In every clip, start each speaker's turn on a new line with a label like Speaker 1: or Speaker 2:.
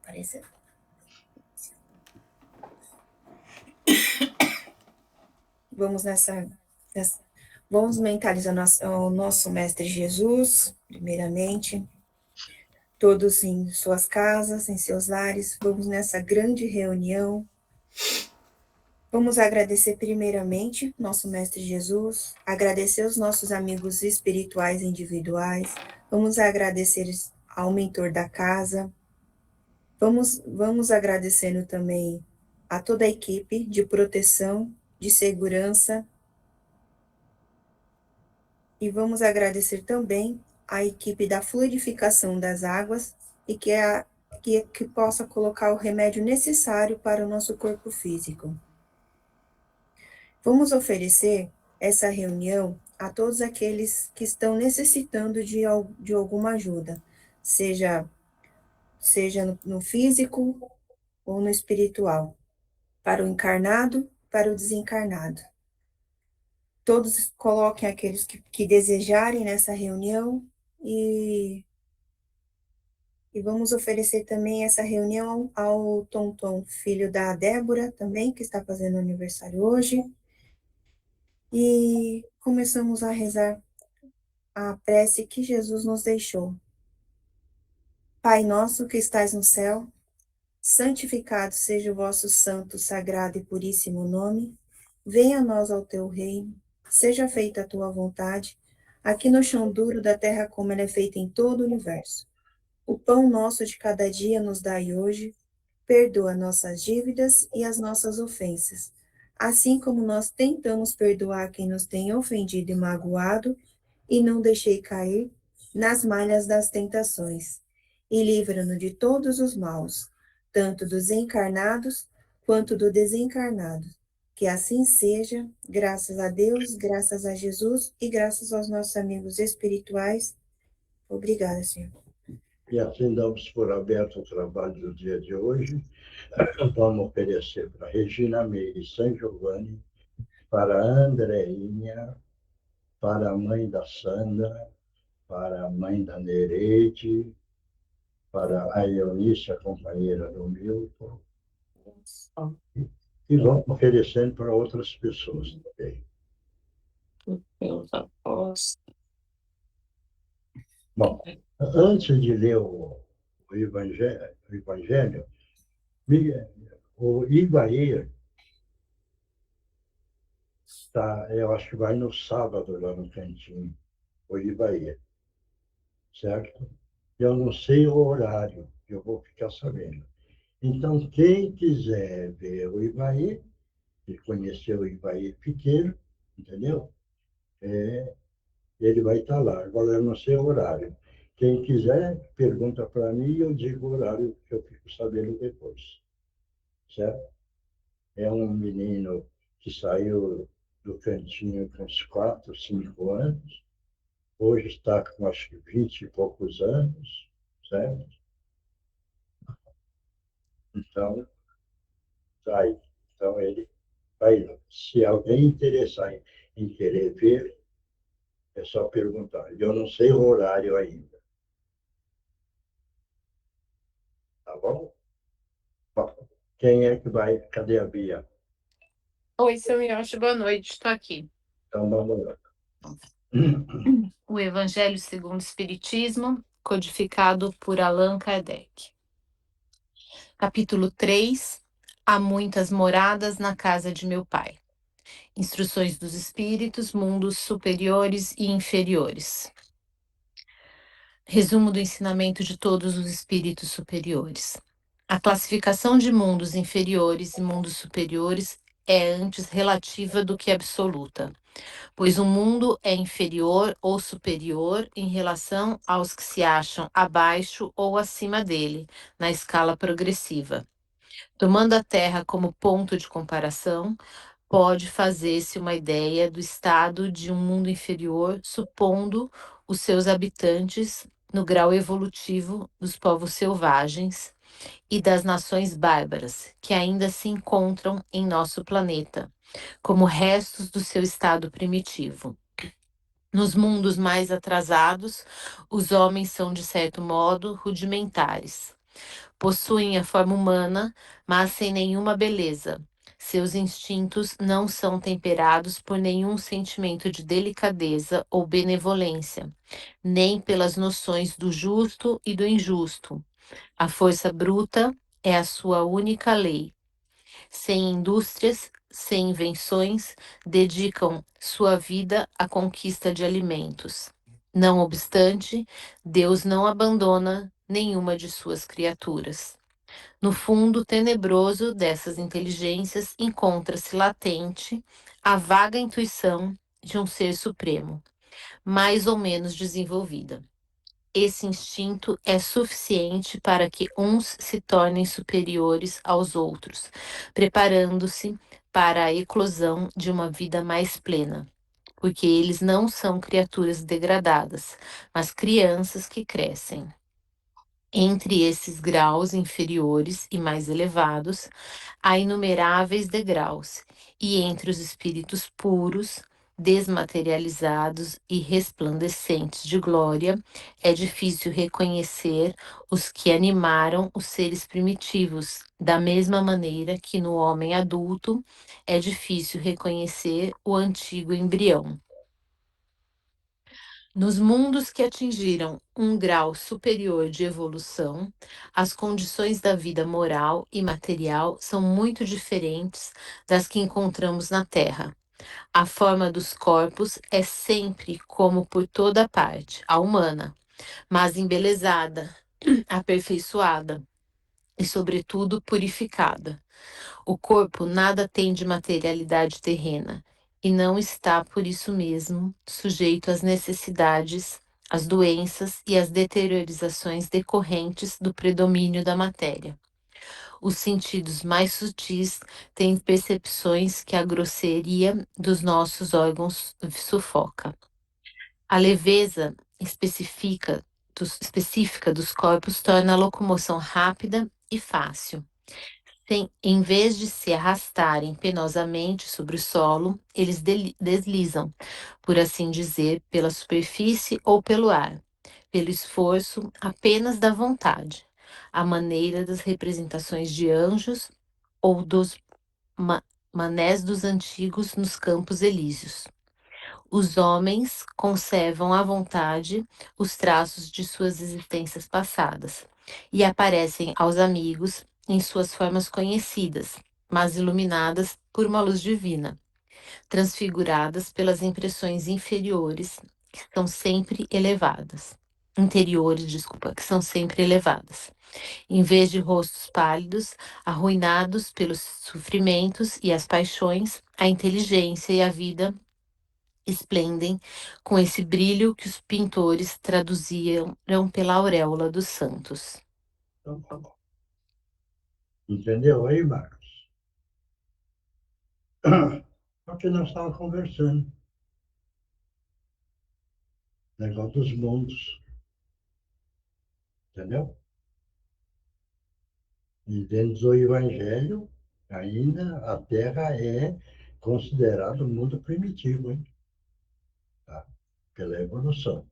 Speaker 1: Apareceu. Vamos mentalizar o nosso Mestre Jesus, primeiramente, todos em suas casas, em seus lares. Vamos nessa grande reunião. Vamos agradecer primeiramente nosso Mestre Jesus, agradecer os nossos amigos espirituais individuais, vamos agradecer ao mentor da casa, vamos agradecendo também a toda a equipe de proteção, de segurança, e vamos agradecer também a equipe da fluidificação das águas e que possa colocar o remédio necessário para o nosso corpo físico. Vamos oferecer essa reunião a todos aqueles que estão necessitando de alguma ajuda, seja no físico ou no espiritual, para o encarnado, para o desencarnado. Todos coloquem aqueles que desejarem nessa reunião e vamos oferecer também essa reunião ao Tonton, filho da Débora também, que está fazendo aniversário hoje. E começamos a rezar a prece que Jesus nos deixou. Pai nosso que estais no céu, santificado seja o vosso santo, sagrado e puríssimo nome. Venha a nós ao teu reino, seja feita a tua vontade, aqui no chão duro da terra como ela é feita em todo o universo. O pão nosso de cada dia nos dai hoje, perdoa nossas dívidas e as nossas ofensas, assim como nós tentamos perdoar quem nos tem ofendido e magoado, e não deixei cair nas malhas das tentações, e livra-nos de todos os maus, tanto dos encarnados quanto do desencarnado. Que assim seja, graças a Deus, graças a Jesus e graças aos nossos amigos espirituais. Obrigada, Senhor.
Speaker 2: E assim damos por aberto o trabalho do dia de hoje. Vamos oferecer para Regina Meire San Giovanni, para a Andreinha, para a mãe da Sandra, para a mãe da Nereide, para a Eunice, a companheira do Milton. E vamos oferecendo para outras pessoas também.
Speaker 3: Meus avós.
Speaker 2: Bom, antes de ler o Evangelho, o Ivaí eu acho que vai no sábado lá no cantinho, o Ivaí, certo? Eu não sei o horário, eu vou ficar sabendo. Então, quem quiser ver o Ivaí, e conhecer o Ivaí pequeno, entendeu? Ele vai estar lá. Agora, eu não sei o horário. Quem quiser, pergunta para mim e eu digo o horário que eu fico sabendo depois. Certo? É um menino que saiu do cantinho com uns 4, 5 anos. Hoje está com acho que 20 e poucos anos, certo? Então, tá aí. Então, ele vai lá. Se alguém interessar em querer ver, é só perguntar. Eu não sei o horário ainda. Tá bom? Bom, quem é que vai? Cadê a Bia?
Speaker 3: Oi, seu Miocho, boa noite, estou aqui.
Speaker 2: Então, vamos lá.
Speaker 3: O Evangelho segundo o Espiritismo, codificado por Allan Kardec. Capítulo 3. Há muitas moradas na casa de meu Pai. Instruções dos Espíritos, mundos superiores e inferiores. Resumo do ensinamento de todos os espíritos superiores. A classificação de mundos inferiores e mundos superiores é antes relativa do que absoluta, pois um mundo é inferior ou superior em relação aos que se acham abaixo ou acima dele, na escala progressiva. Tomando a Terra como ponto de comparação, pode fazer-se uma ideia do estado de um mundo inferior, supondo os seus habitantes no grau evolutivo dos povos selvagens e das nações bárbaras, que ainda se encontram em nosso planeta, como restos do seu estado primitivo. Nos mundos mais atrasados, os homens são, de certo modo, rudimentares. Possuem a forma humana, mas sem nenhuma beleza. Seus instintos não são temperados por nenhum sentimento de delicadeza ou benevolência, nem pelas noções do justo e do injusto. A força bruta é a sua única lei. Sem indústrias, sem invenções, dedicam sua vida à conquista de alimentos. Não obstante, Deus não abandona nenhuma de suas criaturas. No fundo tenebroso dessas inteligências encontra-se latente a vaga intuição de um ser supremo, mais ou menos desenvolvida. Esse instinto é suficiente para que uns se tornem superiores aos outros, preparando-se para a eclosão de uma vida mais plena, porque eles não são criaturas degradadas, mas crianças que crescem. Entre esses graus inferiores e mais elevados, há inumeráveis degraus, e entre os espíritos puros, desmaterializados e resplandecentes de glória, é difícil reconhecer os que animaram os seres primitivos, da mesma maneira que no homem adulto é difícil reconhecer o antigo embrião. Nos mundos que atingiram um grau superior de evolução, as condições da vida moral e material são muito diferentes das que encontramos na Terra. A forma dos corpos é sempre, como por toda parte, a humana, mas embelezada, aperfeiçoada e, sobretudo, purificada. O corpo nada tem de materialidade terrena e não está, por isso mesmo, sujeito às necessidades, às doenças e às deteriorizações decorrentes do predomínio da matéria. Os sentidos mais sutis têm percepções que a grosseria dos nossos órgãos sufoca. A leveza específica dos corpos torna a locomoção rápida e fácil. Em vez de se arrastarem penosamente sobre o solo, eles deslizam, por assim dizer, pela superfície ou pelo ar, pelo esforço apenas da vontade, à maneira das representações de anjos ou dos manés dos antigos nos campos elíseos. Os homens conservam à vontade os traços de suas existências passadas e aparecem aos amigos em suas formas conhecidas, mas iluminadas por uma luz divina, transfiguradas pelas impressões inferiores que são sempre elevadas. Interiores, desculpa, que são sempre elevadas. Em vez de rostos pálidos, arruinados pelos sofrimentos e as paixões, a inteligência e a vida esplendem com esse brilho que os pintores traduziam pela auréola dos santos.
Speaker 2: Então, tá bom. Entendeu aí, Marcos? Porque nós estávamos conversando. Negócio dos mundos. Entendeu? E dentro do Evangelho, ainda a Terra é considerada um mundo primitivo, hein? Tá? Pela evolução.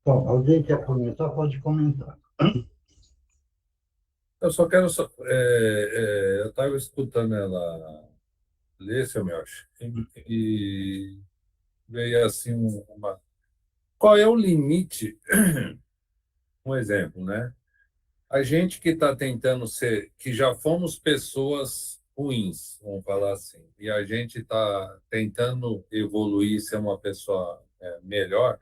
Speaker 2: Bom, alguém quer comentar? Pode comentar.
Speaker 4: Eu só quero. Eu estava escutando ela ler, seu Melch, e veio assim uma. Qual é o limite? Um exemplo, né? A gente que está tentando ser, que já fomos pessoas ruins, vamos falar assim, e a gente está tentando evoluir, ser uma pessoa melhor.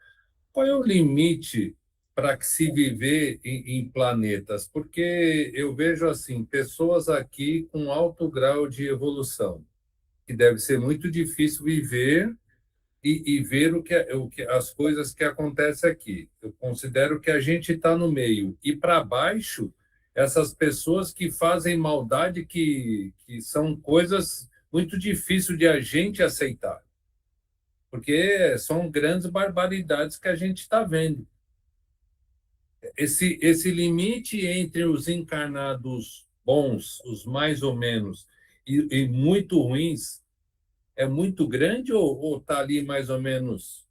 Speaker 4: Qual é o limite para que se viver em planetas? Porque eu vejo assim pessoas aqui com alto grau de evolução, que deve ser muito difícil viver e ver as coisas que acontecem aqui. Eu considero que a gente está no meio e para baixo essas pessoas que fazem maldade que são coisas muito difíceis de a gente aceitar, porque são grandes barbaridades que a gente está vendo. Esse limite entre os encarnados bons, os mais ou menos, e muito ruins, é muito grande ou está ali mais ou menos?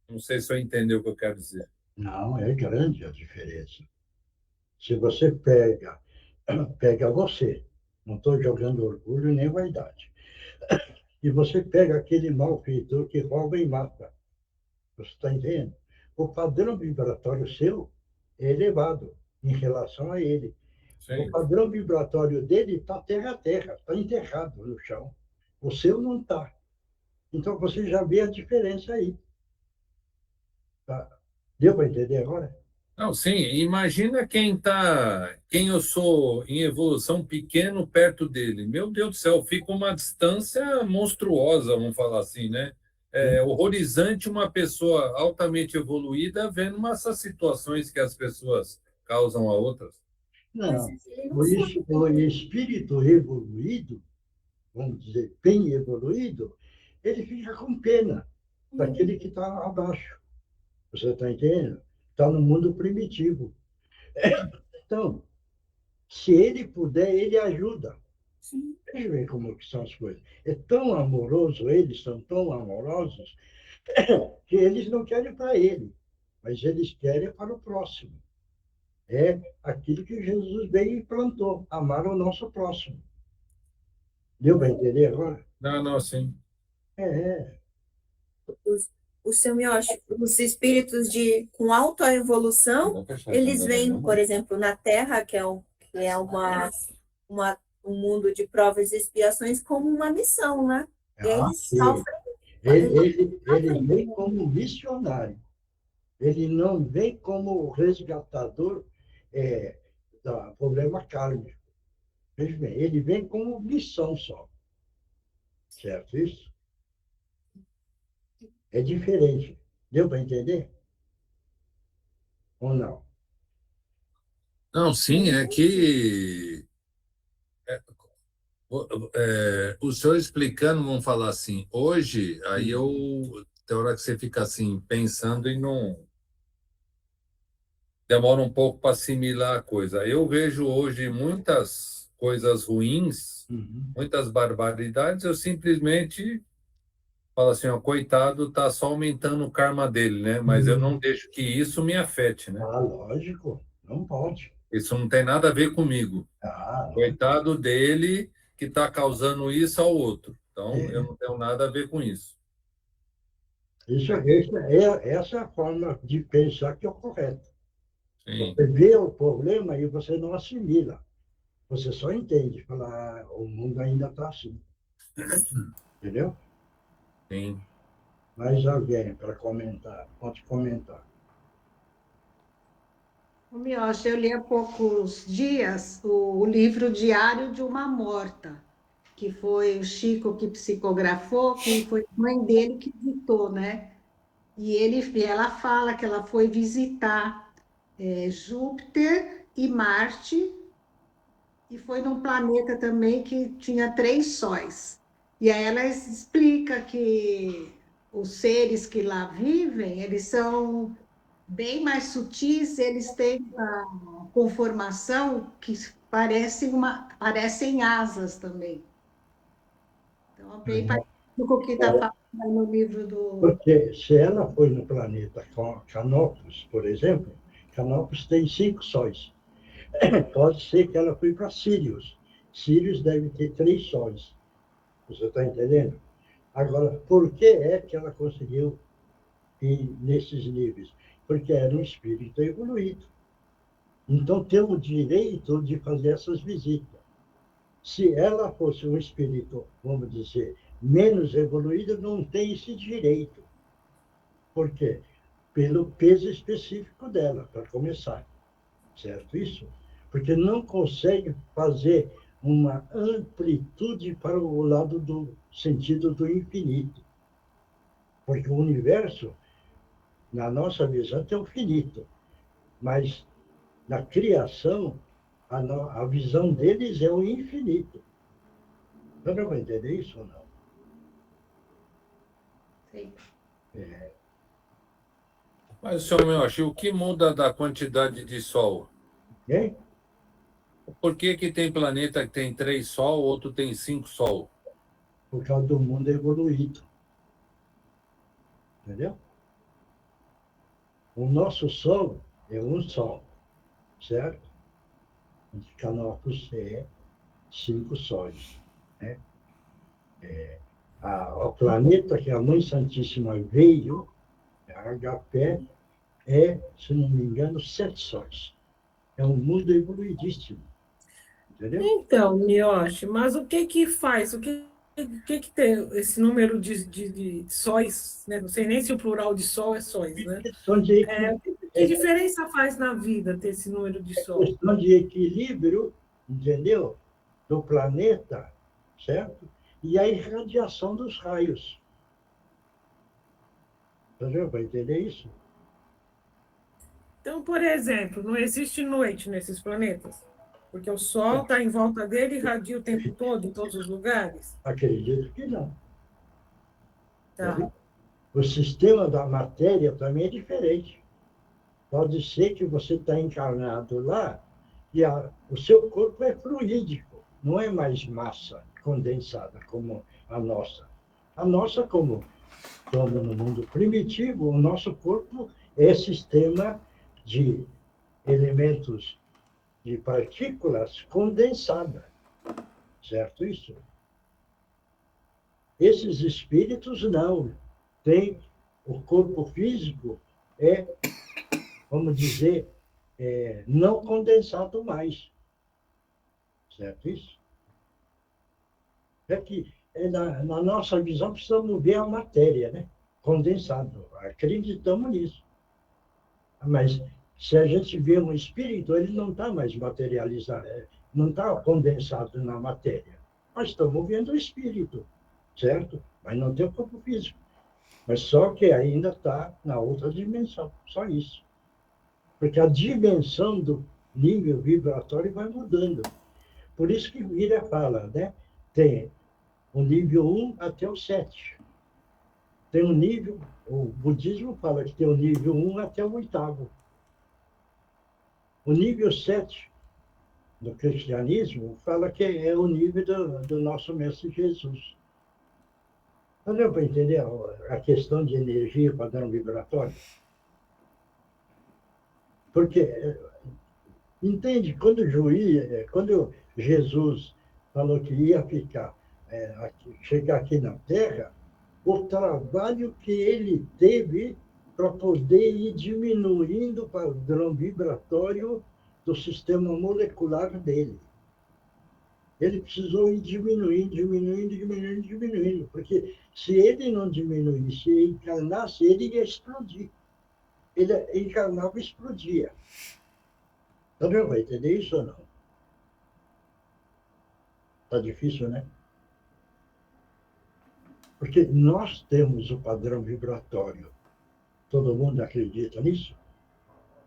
Speaker 4: Não sei se eu entendeu o que eu quero dizer.
Speaker 2: Não, é grande a diferença. Se você pega você, não estou jogando orgulho nem vaidade, e você pega aquele malfeitor que rouba e mata, você está entendendo? O padrão vibratório seu é elevado em relação a ele. O
Speaker 4: Sim.
Speaker 2: padrão vibratório dele está terra a terra, está enterrado no chão. O seu não está. Então você já vê a diferença aí. Tá? Deu para entender agora?
Speaker 4: Não, sim, imagina quem eu sou em evolução pequeno perto dele. Meu Deus do céu, fica uma distância monstruosa, vamos falar assim, né? É horrorizante uma pessoa altamente evoluída vendo essas situações que as pessoas causam a outras.
Speaker 1: Mas
Speaker 2: Não.
Speaker 1: ele não sabe.
Speaker 2: O espírito evoluído, vamos dizer, bem evoluído, ele fica com pena daquele que está abaixo. Você está entendendo? Está no mundo primitivo. Então, se ele puder, ele ajuda.
Speaker 1: Sim.
Speaker 2: Deixa eu ver como que são as coisas. É tão amoroso, eles são tão amorosos, que eles não querem para ele, mas eles querem para o próximo. É aquilo que Jesus veio e plantou, amar o nosso próximo. Deu para entender agora?
Speaker 4: Não, não, sim.
Speaker 2: É.
Speaker 1: O seu Miyoshi, os espíritos com alta evolução, eles vêm, por exemplo, na Terra, que é um mundo de provas e expiações, como uma missão, né? E
Speaker 2: Ah,
Speaker 1: eles
Speaker 2: sim.
Speaker 1: sofrem.
Speaker 2: Ele vem como missionário. Ele não vem como resgatador do problema kármico. Veja bem, ele vem como missão só. Certo isso? É diferente. Deu para entender? Ou não?
Speaker 4: Não, sim, é que o senhor explicando, vamos falar assim, hoje, aí tem hora que você fica assim, pensando e não demora um pouco para assimilar a coisa. Eu vejo hoje muitas coisas ruins,
Speaker 2: Uhum.
Speaker 4: muitas barbaridades, eu simplesmente falo assim, ó, coitado, tá só aumentando o karma dele, né? Mas eu não deixo que isso me afete, né?
Speaker 2: Ah, lógico. Não pode.
Speaker 4: Isso não tem nada a ver comigo.
Speaker 2: Ah, lógico.
Speaker 4: Coitado dele que está causando isso ao outro. Então, eu
Speaker 2: É.
Speaker 4: não tenho nada a ver com isso.
Speaker 2: Essa é a forma de pensar que é o correto.
Speaker 4: Sim,
Speaker 2: Você vê o problema e você não assimila. Você só entende. Fala, ah, o mundo ainda está assim. Entendeu?
Speaker 4: sim.
Speaker 2: Mais alguém para comentar? Pode comentar.
Speaker 5: Ô, Miocha, eu li há poucos dias o livro Diário de uma Morta, que foi o Chico que psicografou, que foi a mãe dele que ditou, né? Ela fala que ela foi visitar Júpiter e Marte, e foi num planeta também que tinha 3 sóis. E aí ela explica que os seres que lá vivem, eles são bem mais sutis, eles têm uma conformação que parecem asas também. Então, é bem parecido com o que está falando aí no livro do...
Speaker 2: Porque se ela foi no planeta Canopus, por exemplo, Canopus tem 5 sóis. Pode ser que ela foi para Sirius. Sirius deve ter 3 sóis. Você está entendendo? Agora, por que é que ela conseguiu ir nesses níveis? Porque era um espírito evoluído. Então, tem o direito de fazer essas visitas. Se ela fosse um espírito, vamos dizer, menos evoluído, não tem esse direito. Por quê? Pelo peso específico dela, para começar. Certo isso? Porque não consegue fazer uma amplitude para o lado do sentido do infinito. Porque o universo, na nossa visão, é o finito. Mas na criação, a visão deles é o infinito. Você não vai entender isso ou não?
Speaker 5: Sim.
Speaker 4: Mas, senhor Miyoshi, o que muda da quantidade de Sol?
Speaker 2: Ok?
Speaker 4: Por que que tem planeta que tem 3 Sol, outro tem 5 Sol?
Speaker 2: Por causa do mundo evoluído. Entendeu? O nosso Sol é um Sol, certo? Canopus é 5 sóis, né? O planeta que a Mãe Santíssima veio, a HP, se não me engano, 7 sóis. É um mundo evoluidíssimo, entendeu?
Speaker 6: Então, Miyoshi, mas o que que faz? O que tem esse número de sóis, né? Não sei nem se o plural de sol é sóis, né?
Speaker 2: Questão de
Speaker 6: Que diferença faz na vida ter esse número de sol?
Speaker 2: questão de equilíbrio, entendeu? Do planeta, certo? E a irradiação dos raios. Entendeu? Vai entender isso?
Speaker 6: Então, por exemplo, não existe noite nesses planetas, porque o Sol está em volta dele e irradia o tempo todo, em todos os lugares.
Speaker 2: Acredito que não.
Speaker 6: Tá.
Speaker 2: O sistema da matéria também é diferente. Pode ser que você está encarnado lá e o seu corpo é fluídico, não é mais massa condensada como a nossa. A nossa, como estamos no mundo primitivo, o nosso corpo é sistema de elementos de partículas condensada, certo isso? Esses espíritos não. Tem o corpo físico, vamos dizer, não condensado mais. Certo isso? É que, na nossa visão, precisamos ver a matéria, né? Condensado. Acreditamos nisso. Mas, se a gente vê um espírito, ele não está mais materializado, não está condensado na matéria. Nós estamos vendo o espírito, certo? Mas não tem o corpo físico. Mas só que ainda está na outra dimensão, só isso. Porque a dimensão do nível vibratório vai mudando. Por isso que Vira fala, né? Tem o nível 1 até o 7. Tem um nível, o budismo fala que tem o nível 1 até o 8º. O nível 7 do cristianismo fala que é o nível do nosso Mestre Jesus. Não deu para entender a questão de energia, padrão vibratório? Porque, entende, quando Jesus falou que ia chegar aqui na Terra, o trabalho que ele teve para poder ir diminuindo o padrão vibratório do sistema molecular dele. Ele precisou ir diminuindo, porque se ele não diminuísse e encarnasse, ele ia explodir. Ele encarnava e explodia. Tá vendo? Vai entender isso ou não? Tá difícil, né? Porque nós temos o padrão vibratório. Todo mundo acredita nisso?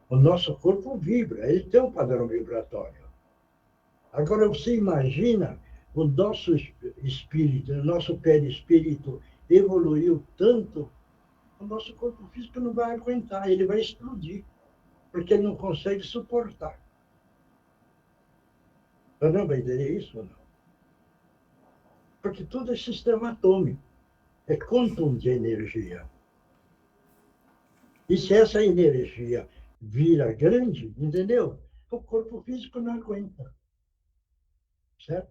Speaker 2: O nosso corpo vibra, ele tem um padrão vibratório. Agora, você imagina o nosso espírito, o nosso perispírito evoluiu tanto, o nosso corpo físico não vai aguentar, ele vai explodir, porque ele não consegue suportar. Eu não vai entender isso ou não? Porque tudo é sistema atômico, é quantum de energia. E se essa energia vira grande, entendeu? O corpo físico não aguenta. Certo?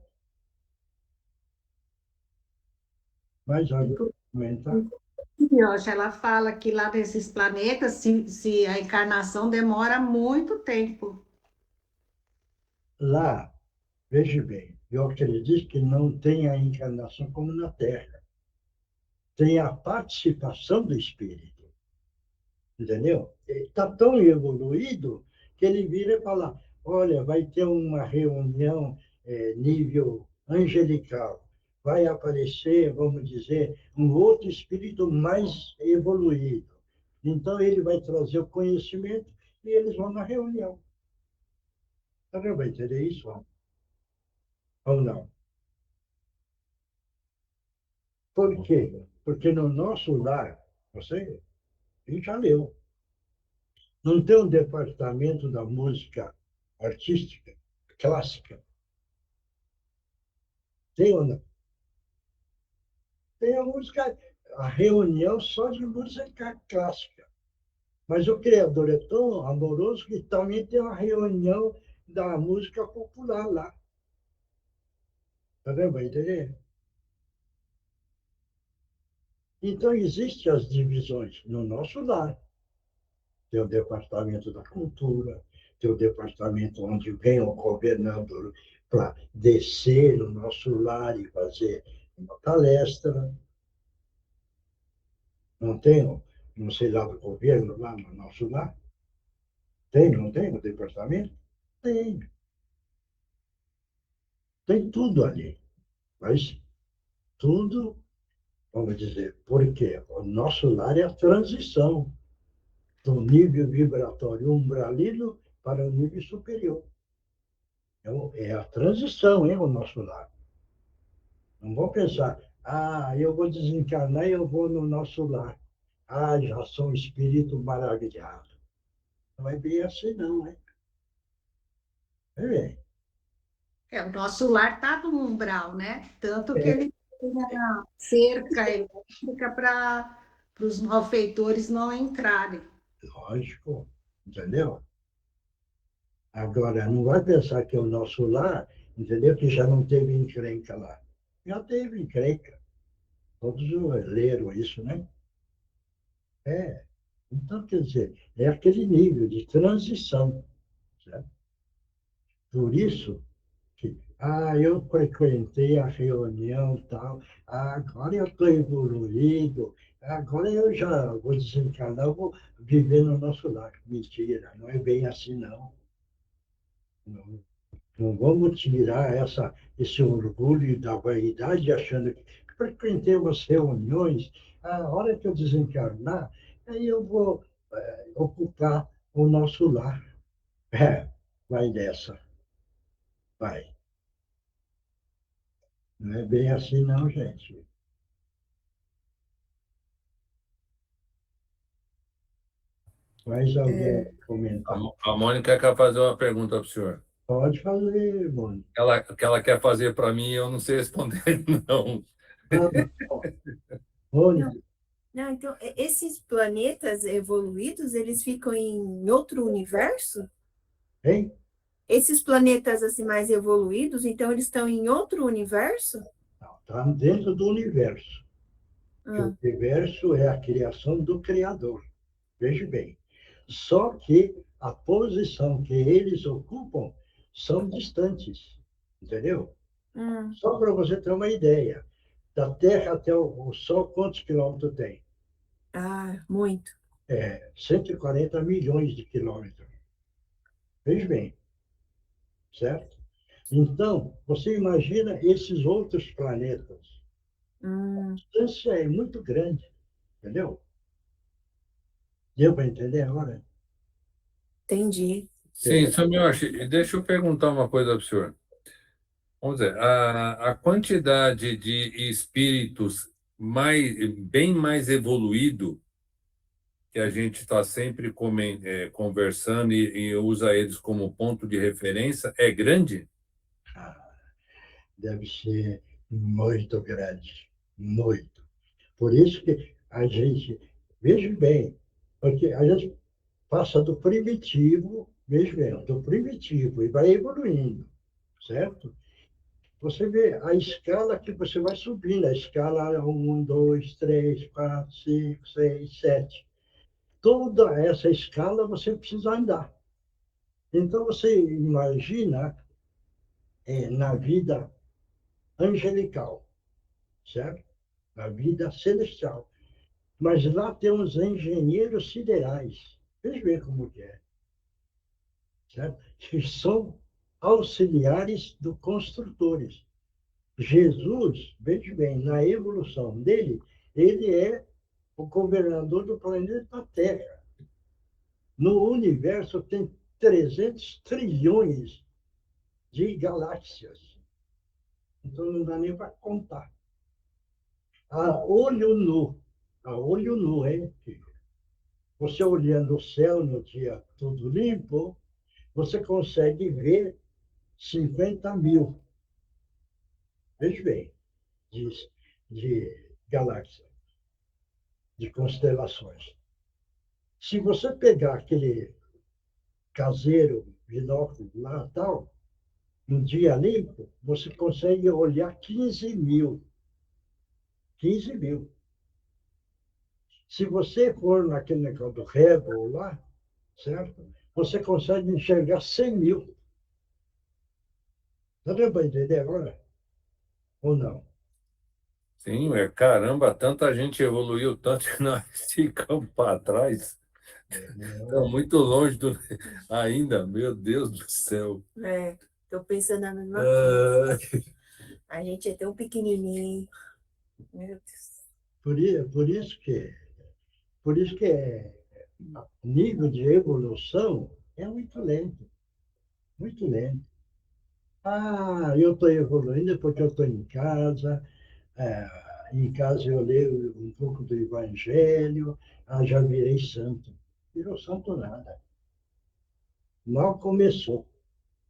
Speaker 2: Mas olha, comentar.
Speaker 5: Hoje ela fala que lá nesses planetas, se a encarnação demora muito tempo.
Speaker 2: Lá, veja bem, eu acredito que não tem a encarnação como na Terra. Tem a participação do espírito. Entendeu? Está tão evoluído que ele vira e fala, olha, vai ter uma reunião nível angelical. Vai aparecer, vamos dizer, um outro espírito mais evoluído. Então, ele vai trazer o conhecimento e eles vão na reunião. Você vai entender isso? Ou não? Por quê? Porque no nosso lar, você já leu, não tem um departamento da música artística, clássica. Tem ou não? Tem a reunião só de música clássica. Mas o Criador é tão amoroso que também tem uma reunião da música popular lá. Tá vendo? Vai entender? Então, existem as divisões no nosso lar. Tem o departamento da cultura, tem o departamento onde vem o governador para descer no nosso lar e fazer uma palestra. Não tem, não sei lá do governo, lá no nosso lar? Tem, não tem o departamento? Tem. Tem tudo ali. Mas tudo, vamos dizer, porque o nosso lar é a transição do nível vibratório umbralino para o nível superior. É a transição, hein, o nosso lar. Não vou pensar, eu vou desencarnar e eu vou no nosso lar. Já sou um espírito maravilhado. Não é bem assim, não, né? É bem.
Speaker 5: O nosso lar está no umbral, né? Tanto que ele tem a cerca elétrica para os malfeitores não entrarem.
Speaker 2: Lógico, entendeu? Agora, não vai pensar que é o nosso lar, entendeu? Que já não teve encrenca lá. Já teve encrenca. Todos leram isso, né? É. Então, quer dizer, é aquele nível de transição, certo? Por isso que, eu frequentei a reunião e tal, agora eu estou evoluído, agora eu já vou desencarnar, eu vou viver no nosso lar. Mentira, não é bem assim, não. Não, não vamos tirar esse orgulho da vaidade achando que frequentei umas reuniões, a hora que eu desencarnar, aí eu vou ocupar o nosso lar. Vai dessa, vai. Não é bem assim, não, gente. Mais alguém
Speaker 1: É,
Speaker 2: comentar?
Speaker 4: A Mônica quer fazer uma pergunta para o senhor.
Speaker 2: Pode fazer, mano.
Speaker 4: Que ela quer fazer para mim, eu não sei responder, não.
Speaker 2: Mônica,
Speaker 1: não, não, então, esses planetas evoluídos, eles ficam em outro universo?
Speaker 2: hein?
Speaker 1: Esses planetas assim mais evoluídos, então eles estão em outro universo?
Speaker 2: Está dentro do universo. Que o
Speaker 1: Ah,
Speaker 2: universo é a criação do Criador. Veja bem. Só que a posição que eles ocupam são distantes. Entendeu?
Speaker 1: hum,
Speaker 2: Só para você ter uma ideia. Da Terra até o Sol, quantos quilômetros tem?
Speaker 1: muito.
Speaker 2: 140 milhões de quilômetros. Veja bem, certo? Então, você imagina esses outros planetas. A
Speaker 1: Hum,
Speaker 2: distância é muito grande, entendeu? Deu para entender agora?
Speaker 1: entendi.
Speaker 4: Sim, Samioshi, deixa eu perguntar uma coisa para o senhor. Vamos dizer, a quantidade de espíritos bem mais evoluído que a gente está sempre conversando e usa eles como ponto de referência é grande?
Speaker 2: Ah, deve ser muito grande, muito. Por isso que a gente, veja bem, porque a gente passa do primitivo, veja bem, do primitivo e vai evoluindo, certo? Você vê a escala que você vai subindo, a escala 1, 2, 3, 4, 5, 6, 7. Toda essa escala você precisa andar. Então, você imagina na vida angelical, certo? Na vida celestial. Mas lá tem os engenheiros siderais. Veja bem como que é, certo? Que são auxiliares dos construtores. Jesus, veja bem, na evolução dele, ele é o governador do planeta Terra. No universo tem 300 trilhões de galáxias. Então não dá nem para contar. A olho nu, hein, filho? Você olhando o céu no dia tudo limpo, você consegue ver 50 mil, veja bem, de, de galáxias, de constelações. Se você pegar aquele caseiro binóculo lá tal, no dia limpo, você consegue olhar 15 mil. 15 mil. Se você for naquele negócio do Hubble lá, certo? Você consegue enxergar 100 mil. Tá dando para entender agora? Ou não?
Speaker 4: Sim, caramba, tanta gente evoluiu tanto que nós ficamos para trás. Estamos muito longe ainda, meu Deus do céu.
Speaker 1: Estou pensando na mesma coisa. A gente é tão pequenininho. Meu Deus.
Speaker 2: Por isso que o nível de evolução é muito lento. Muito lento. Ah, eu estou evoluindo porque eu estou em casa. Em casa eu leio um pouco do Evangelho. Já virei santo. Virou santo nada. Mal começou.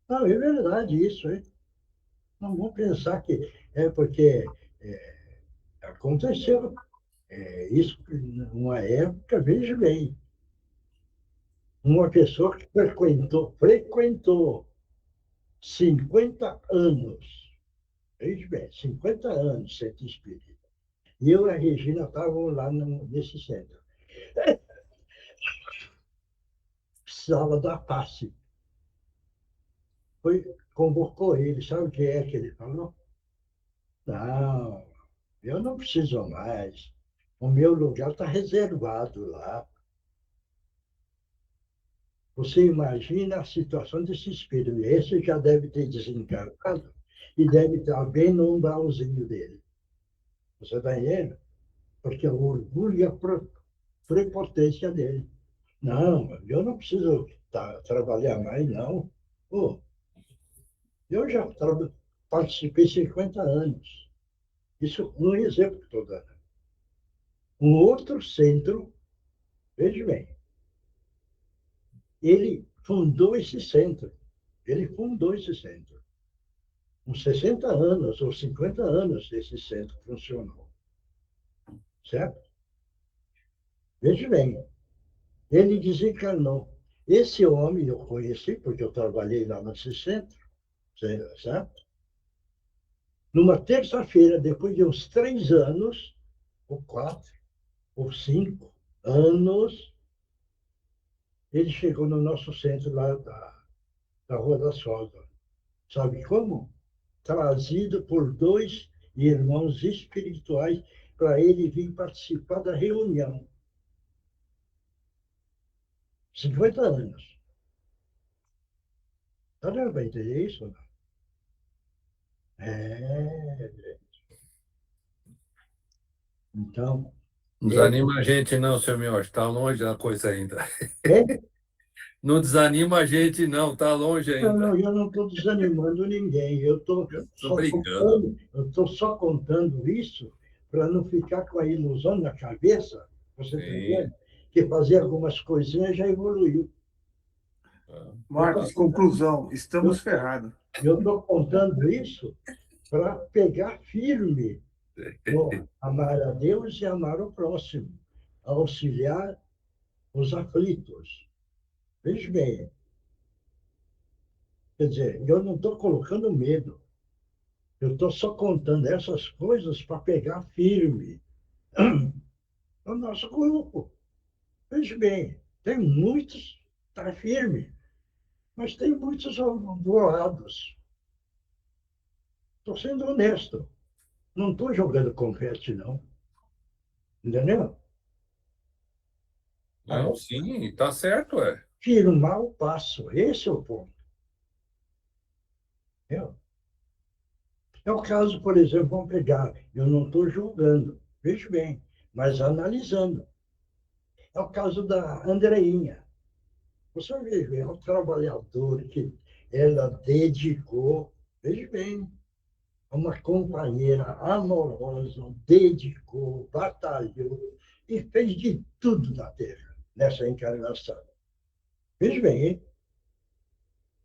Speaker 2: Não, é verdade isso, hein? Não vamos pensar que é porque aconteceu isso numa época, veja bem, uma pessoa que frequentou 50 anos, veja bem, 50 anos centro espírita. E eu e a Regina estávamos lá nesse centro. Precisava da passe. Convocou ele, sabe o que é que ele falou? Não, eu não preciso mais. O meu lugar está reservado lá. Você imagina a situação desse espírito. Esse já deve ter desencarnado e deve estar bem no umbralzinho dele. Você está entendendo? Porque o orgulho e a prepotência dele. Não, eu não preciso trabalhar mais, não. Pô, eu já participei 50 anos. Isso um exemplo que estou dando. Um outro centro, veja bem, ele fundou esse centro. Ele fundou esse centro. Com 60 anos ou 50 anos esse centro funcionou. Certo? Veja bem, ele desencarnou. Esse homem eu conheci, porque eu trabalhei lá nesse centro, certo? Numa terça-feira, depois de uns 3 anos, ou 4, ou 5 anos, ele chegou no nosso centro lá da Rua da Sogra. Sabe como? Trazido por 2 irmãos espirituais para ele vir participar da reunião. 50 anos. Tá dando para entender isso? Não? Então,
Speaker 4: Não desanima a gente não, seu Miotti, está longe da coisa ainda.
Speaker 2: é?
Speaker 4: Não desanima a gente não, está longe ainda.
Speaker 2: Não, eu não estou desanimando ninguém. Eu estou
Speaker 4: brincando.
Speaker 2: só contando isso para não ficar com a ilusão na cabeça, você está entendendo? Que fazer algumas coisinhas já evoluiu.
Speaker 7: Marcos, conclusão, estamos ferrados.
Speaker 2: Eu estou contando isso para pegar firme no amar a Deus e amar o próximo, auxiliar os aflitos. Veja bem, quer dizer, eu não estou colocando medo, eu estou só contando essas coisas para pegar firme o nosso grupo. Veja bem, tem muitos, está firme, mas tem muitos voados. Estou sendo honesto. Não estou jogando confete, não. Entendeu?
Speaker 4: Não, sim, está certo, é.
Speaker 2: Firmar o passo, esse é o ponto. Entendeu? É o caso, por exemplo, vamos pegar, eu não estou julgando, veja bem, mas analisando. É o caso da Andreinha. Você veja, é um trabalhador que ela dedicou, veja bem, uma companheira amorosa, dedicou, batalhou e fez de tudo na Terra, nessa encarnação. Veja bem, hein?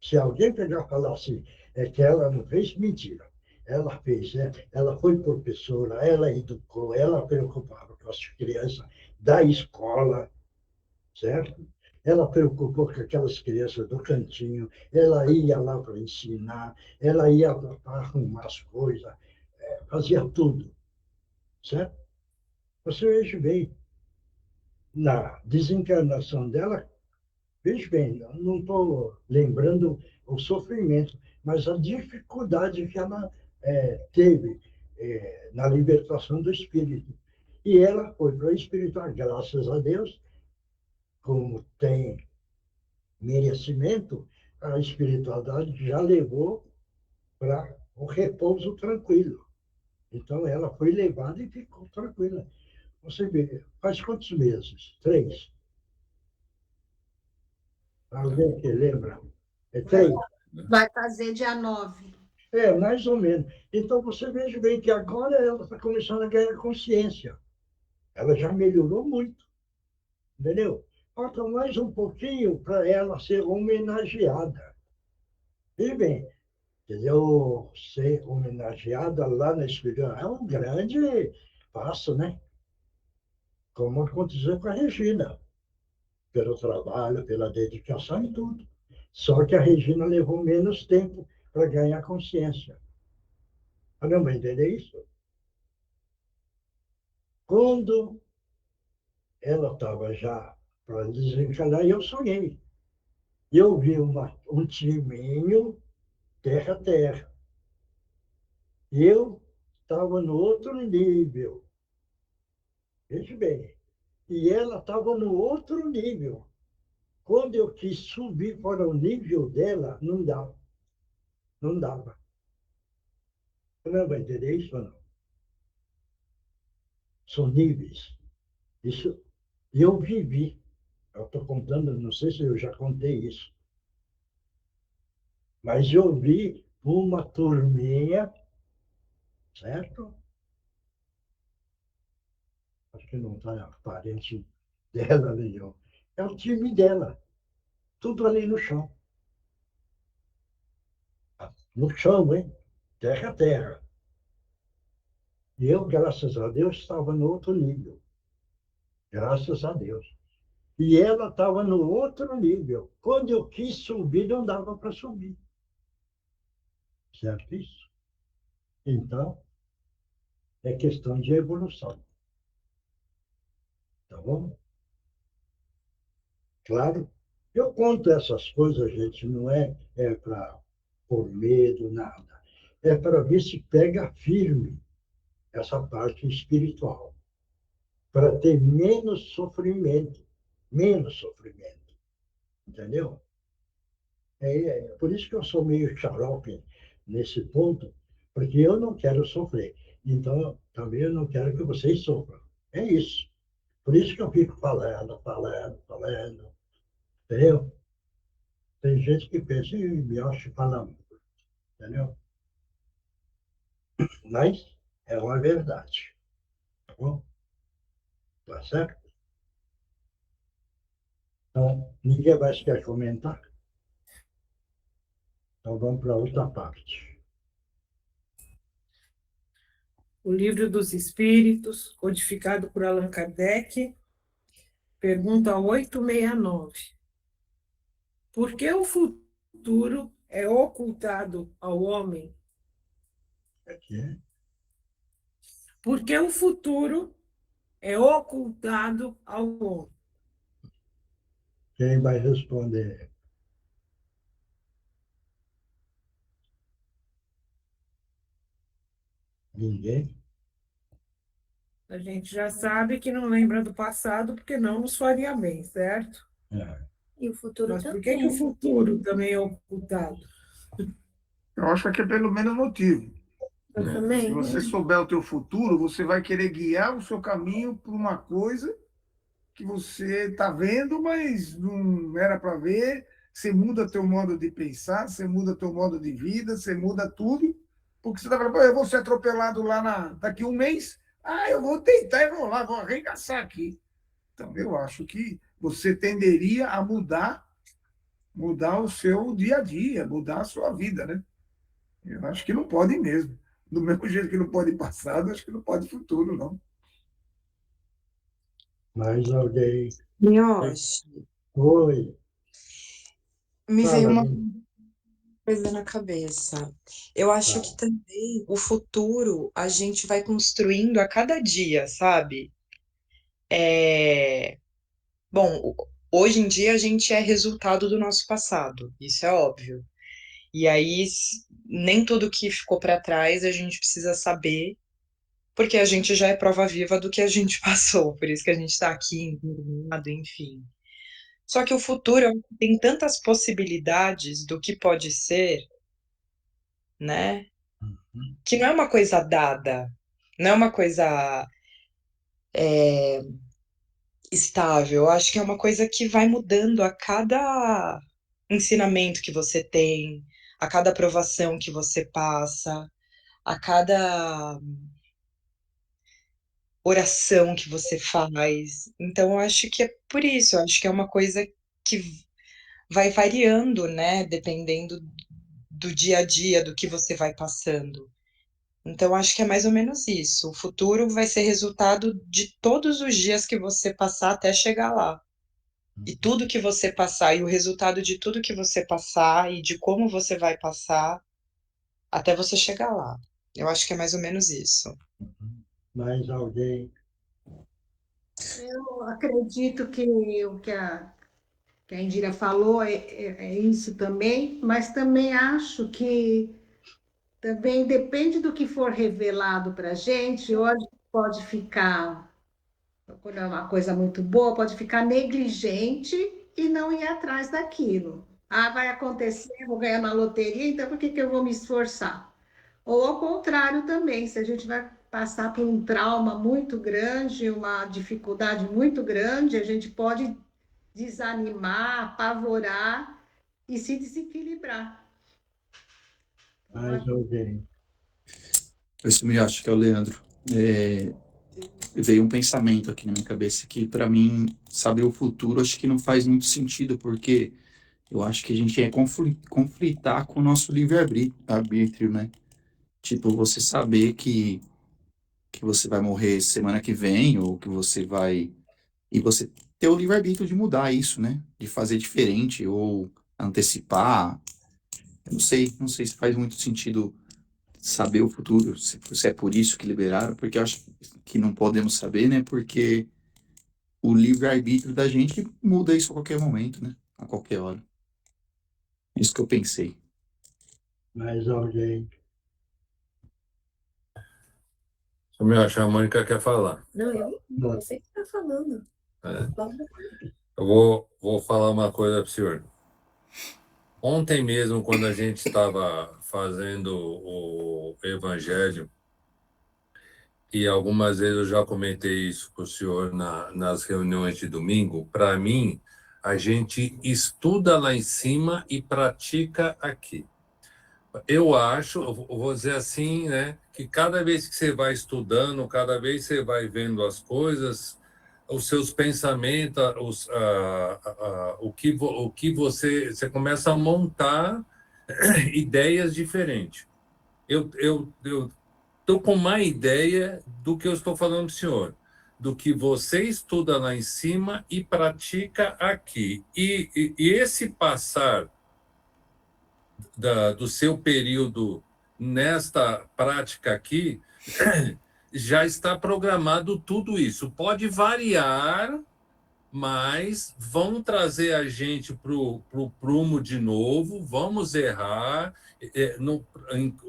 Speaker 2: Se alguém pegar e falar assim, é que ela não fez, mentira. Ela fez, né? Ela foi professora, ela educou, ela preocupava com as crianças da escola, certo? ela preocupou com aquelas crianças do cantinho, ela ia lá para ensinar, ela ia para arrumar as coisas, fazia tudo, certo? Você veja bem, na desencarnação dela, veja bem, eu não estou lembrando o sofrimento, mas a dificuldade que ela teve na libertação do espírito. E ela foi para o espiritual, graças a Deus, como tem merecimento, a espiritualidade já levou para o repouso tranquilo. Então, ela foi levada e ficou tranquila. Você vê, faz quantos meses? 3. Alguém que lembra? É 3?
Speaker 5: Vai fazer dia 9.
Speaker 2: Mais ou menos. Então, você veja bem que agora ela está começando a ganhar consciência. Ela já melhorou muito, entendeu? Falta mais um pouquinho para ela ser homenageada. E bem, entendeu? Ser homenageada lá na espiritualidade é um grande passo, né? Como aconteceu com a Regina, pelo trabalho, pela dedicação e tudo. Só que a Regina levou menos tempo para ganhar consciência. Não vai entender isso? Quando ela estava já para desencarnar, eu sonhei. Eu vi um timinho terra-terra. Eu estava no outro nível. Veja bem. E ela estava no outro nível. Quando eu quis subir para o nível dela, não dava. Não dava. Não vai entender isso ou não? São níveis. Isso eu vivi. Eu estou contando, não sei se eu já contei isso. Mas eu vi uma turminha, certo? Acho que não está parente dela nenhum. É o time dela. Tudo ali no chão. No chão, hein? Terra a terra. E eu, graças a Deus, estava no outro nível. Graças a Deus. E ela estava no outro nível. Quando eu quis subir, não dava para subir. Certo isso? Então, é questão de evolução. Tá bom? Claro. Eu conto essas coisas, gente, não é para por medo, nada. É para ver se pega firme essa parte espiritual. Para ter menos sofrimento. Menos sofrimento. Entendeu? Por isso que eu sou meio xarope nesse ponto, porque eu não quero sofrer. Então, também eu não quero que vocês sofram. É isso. Por isso que eu fico falando. Entendeu? Tem gente que pensa e me acha falando. Entendeu? Mas é uma verdade. Tá bom? Tá certo? Então, ninguém mais quer comentar? Então, vamos para outra parte.
Speaker 6: O Livro dos Espíritos, codificado por Allan Kardec, pergunta 869. Por que o futuro é ocultado ao homem?
Speaker 2: Aqui.
Speaker 6: Por que o futuro é ocultado ao homem?
Speaker 2: Quem vai responder? Ninguém?
Speaker 6: A gente já sabe que não lembra do passado porque não nos faria bem, certo?
Speaker 1: E o futuro
Speaker 6: Mas por
Speaker 1: também.
Speaker 6: que o futuro também é ocultado?
Speaker 7: Eu acho que é pelo menos motivo.
Speaker 1: Eu
Speaker 7: Se
Speaker 1: também.
Speaker 7: você souber o teu futuro, você vai querer guiar o seu caminho por uma coisa que você está vendo, mas não era para ver. Você muda teu modo de pensar, você muda teu modo de vida, você muda tudo, porque você está falando, eu vou ser atropelado lá daqui a um mês, eu vou tentar e vou lá, vou arregaçar aqui. Então, eu acho que você tenderia a mudar o seu dia a dia, mudar a sua vida, né? Eu acho que não pode mesmo. Do mesmo jeito que não pode passado, acho que não pode futuro, não.
Speaker 2: Mais alguém?
Speaker 8: Mioshi,
Speaker 2: Oi,
Speaker 8: Me veio
Speaker 2: fala,
Speaker 8: uma
Speaker 2: Lin.
Speaker 8: coisa na cabeça. Eu acho
Speaker 2: Fala.
Speaker 8: que também o futuro a gente vai construindo a cada dia, sabe? É... Bom, hoje em dia a gente é resultado do nosso passado, isso é óbvio. E aí, nem tudo que ficou para trás a gente precisa saber, porque a gente já é prova viva do que a gente passou, por isso que a gente está aqui, internado, enfim. Só que o futuro tem tantas possibilidades do que pode ser, né?
Speaker 2: Uhum.
Speaker 8: Que não é uma coisa dada, não é uma coisa estável. Eu acho que é uma coisa que vai mudando a cada ensinamento que você tem, a cada aprovação que você passa, a cada oração que você faz. Então, eu acho que é por isso, eu acho que é uma coisa que vai variando, né, dependendo do dia a dia, do que você vai passando. Então, acho que é mais ou menos isso. O futuro vai ser resultado de todos os dias que você passar até chegar lá. E tudo que você passar, e o resultado de tudo que você passar, e de como você vai passar, até você chegar lá. Eu acho que é mais ou menos isso.
Speaker 2: Mais alguém?
Speaker 5: Eu acredito que o que a Indira falou é isso também, mas também acho que também depende do que for revelado para a gente, hoje pode ficar, quando é uma coisa muito boa, pode ficar negligente e não ir atrás daquilo. Ah, vai acontecer, vou ganhar na loteria, então por que que eu vou me esforçar? Ou ao contrário também, se a gente vai passar por um trauma muito grande, uma dificuldade muito grande, a gente pode desanimar, apavorar e se desequilibrar. Então,
Speaker 2: Mais alguém?
Speaker 9: Esse me acho que é o Leandro. É, veio um pensamento aqui na minha cabeça que, para mim, saber o futuro acho que não faz muito sentido, porque eu acho que a gente é conflitar com o nosso livre-arbítrio, né? Tipo, você saber que você vai morrer semana que vem, ou que você vai. E você ter o livre-arbítrio de mudar isso, né? De fazer diferente, ou antecipar. Eu não sei se faz muito sentido saber o futuro, se é por isso que liberaram, porque eu acho que não podemos saber, né? Porque o livre-arbítrio da gente muda isso a qualquer momento, né? A qualquer hora. Isso que eu pensei.
Speaker 2: Mais alguém?
Speaker 4: Eu me acho, a Mônica quer falar.
Speaker 1: Não, eu
Speaker 2: Não.
Speaker 1: você que está falando.
Speaker 4: É.
Speaker 1: Vamos.
Speaker 4: Eu vou falar uma coisa para o senhor. Ontem mesmo, quando a gente estava fazendo o evangelho, e algumas vezes eu já comentei isso com o senhor nas reuniões de domingo, para mim, a gente estuda lá em cima e pratica aqui. Eu acho, eu vou dizer assim, né, que cada vez que você vai estudando, cada vez que você vai vendo as coisas, os seus pensamentos, o que você começa a montar ideias diferentes. Eu estou com uma ideia do que eu estou falando para o senhor, do que você estuda lá em cima e pratica aqui. E esse passar do seu período nesta prática aqui, já está programado tudo isso. Pode variar, mas vão trazer a gente para o prumo de novo, vamos errar,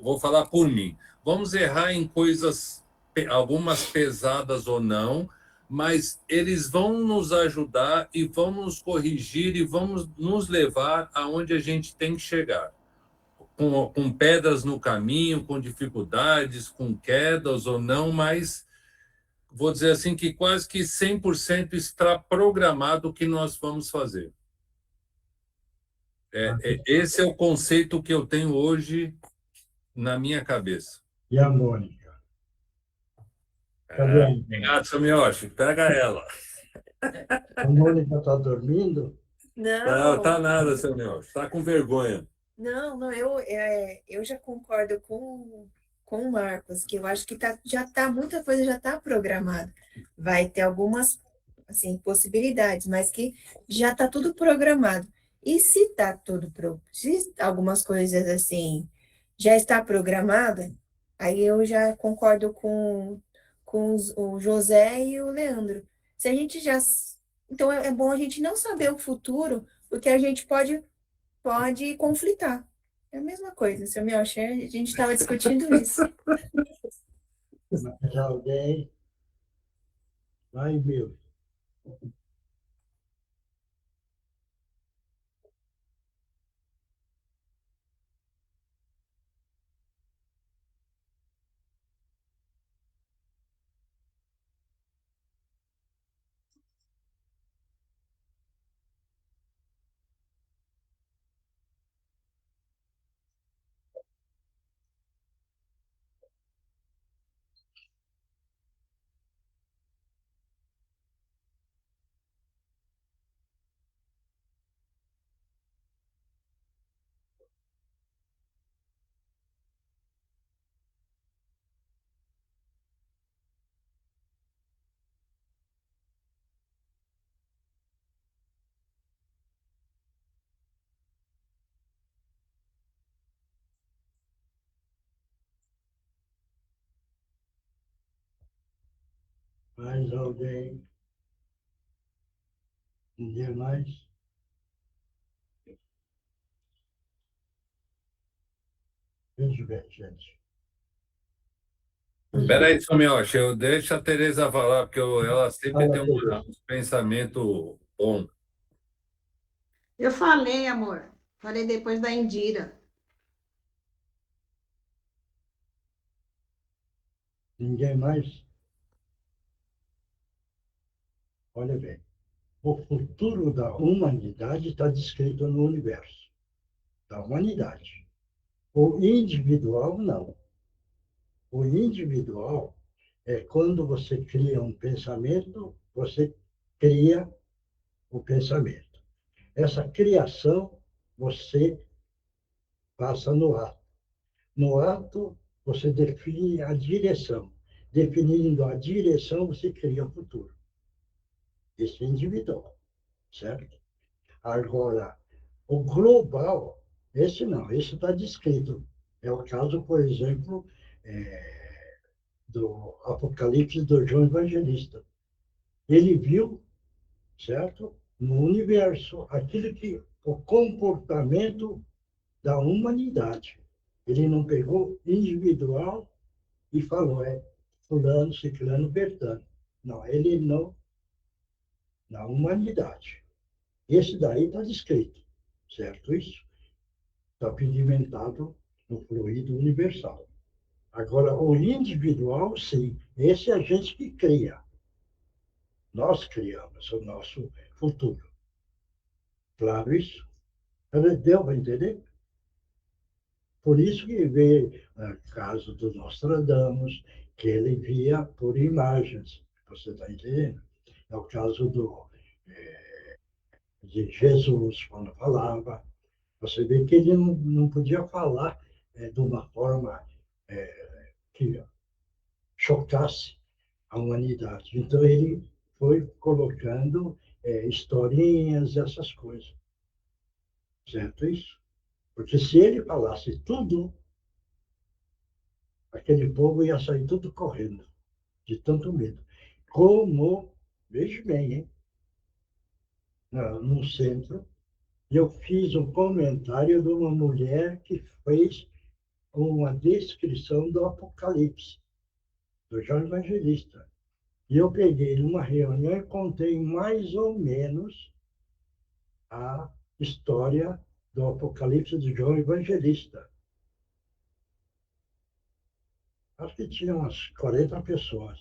Speaker 4: vou falar por mim, vamos errar em coisas, algumas pesadas ou não, mas eles vão nos ajudar e vão nos corrigir e vão nos levar aonde a gente tem que chegar. Com pedras no caminho, com dificuldades, com quedas ou não, mas vou dizer assim que quase que 100% está programado o que nós vamos fazer. Esse é o conceito que eu tenho hoje na minha cabeça.
Speaker 2: E a Mônica? Cadê a Mônica?
Speaker 4: Obrigado, Samioshi. Pega ela.
Speaker 2: A Mônica está dormindo?
Speaker 4: Não, tá nada, Samioshi. Está com vergonha.
Speaker 1: Não, eu já concordo com o Marcos, que eu acho que já tá, muita coisa já está programada. Vai ter algumas assim, possibilidades, mas que já está tudo programado. E se está tudo, se algumas coisas assim já está programada, aí eu já concordo com o José e o Leandro. Se a gente já. Então é bom a gente não saber o futuro, porque a gente pode conflitar. É a mesma coisa, seu Miocha, a gente estava discutindo isso.
Speaker 2: Mas alguém vai, meu. Mais alguém? Ninguém mais? Veja bem, gente.
Speaker 4: Espera aí, Somiocha, eu deixo a Tereza falar, porque ela sempre
Speaker 2: Fala,
Speaker 4: tem
Speaker 2: Tereza.
Speaker 4: um pensamento bom.
Speaker 5: Eu falei, amor. Falei depois da Indira.
Speaker 2: Ninguém mais? Olha bem. O futuro da humanidade está descrito no universo, da humanidade. O individual, não. O individual é quando você cria um pensamento, você cria o pensamento. Essa criação você passa no ato. No ato, você define a direção. Definindo a direção, você cria o futuro. Isso é individual, certo? Agora, o global, esse não, esse está descrito. É o caso, por exemplo, do Apocalipse do João Evangelista. Ele viu, certo? No universo, aquilo que o comportamento da humanidade. Ele não pegou individual e falou, fulano, ciclano, bertano. Não, ele não, na humanidade. Esse daí está descrito, certo? Isso está pedimentado no fluido universal. Agora, o individual, sim, esse é a gente que cria. Nós criamos o nosso futuro. Claro isso? Deu para entender? Por isso que veio o caso do Nostradamus, que ele via por imagens. Você está entendendo? É o caso de Jesus, quando falava. Você vê que ele não podia falar de uma forma que chocasse a humanidade. Então, ele foi colocando historinhas, essas coisas. Certo isso? Porque se ele falasse tudo, aquele povo ia sair tudo correndo, de tanto medo. Como, veja bem, hein? No centro, eu fiz um comentário de uma mulher que fez uma descrição do Apocalipse, do João Evangelista. E eu peguei numa reunião e contei mais ou menos a história do Apocalipse de João Evangelista. Acho que tinha umas 40 pessoas.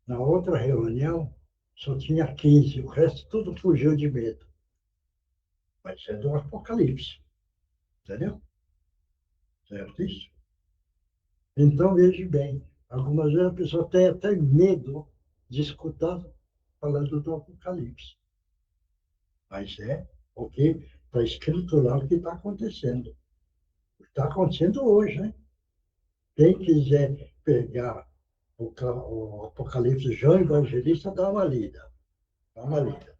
Speaker 2: Na outra reunião, só tinha 15, o resto tudo fugiu de medo. Mas é do Apocalipse, entendeu? Certo isso? Então, veja bem, algumas vezes a pessoa tem até medo de escutar falando do Apocalipse. Mas é o que está escrito lá o que está acontecendo. Está acontecendo hoje, né? Quem quiser pegar o Apocalipse João Evangelista, dá uma lida. dá uma lida.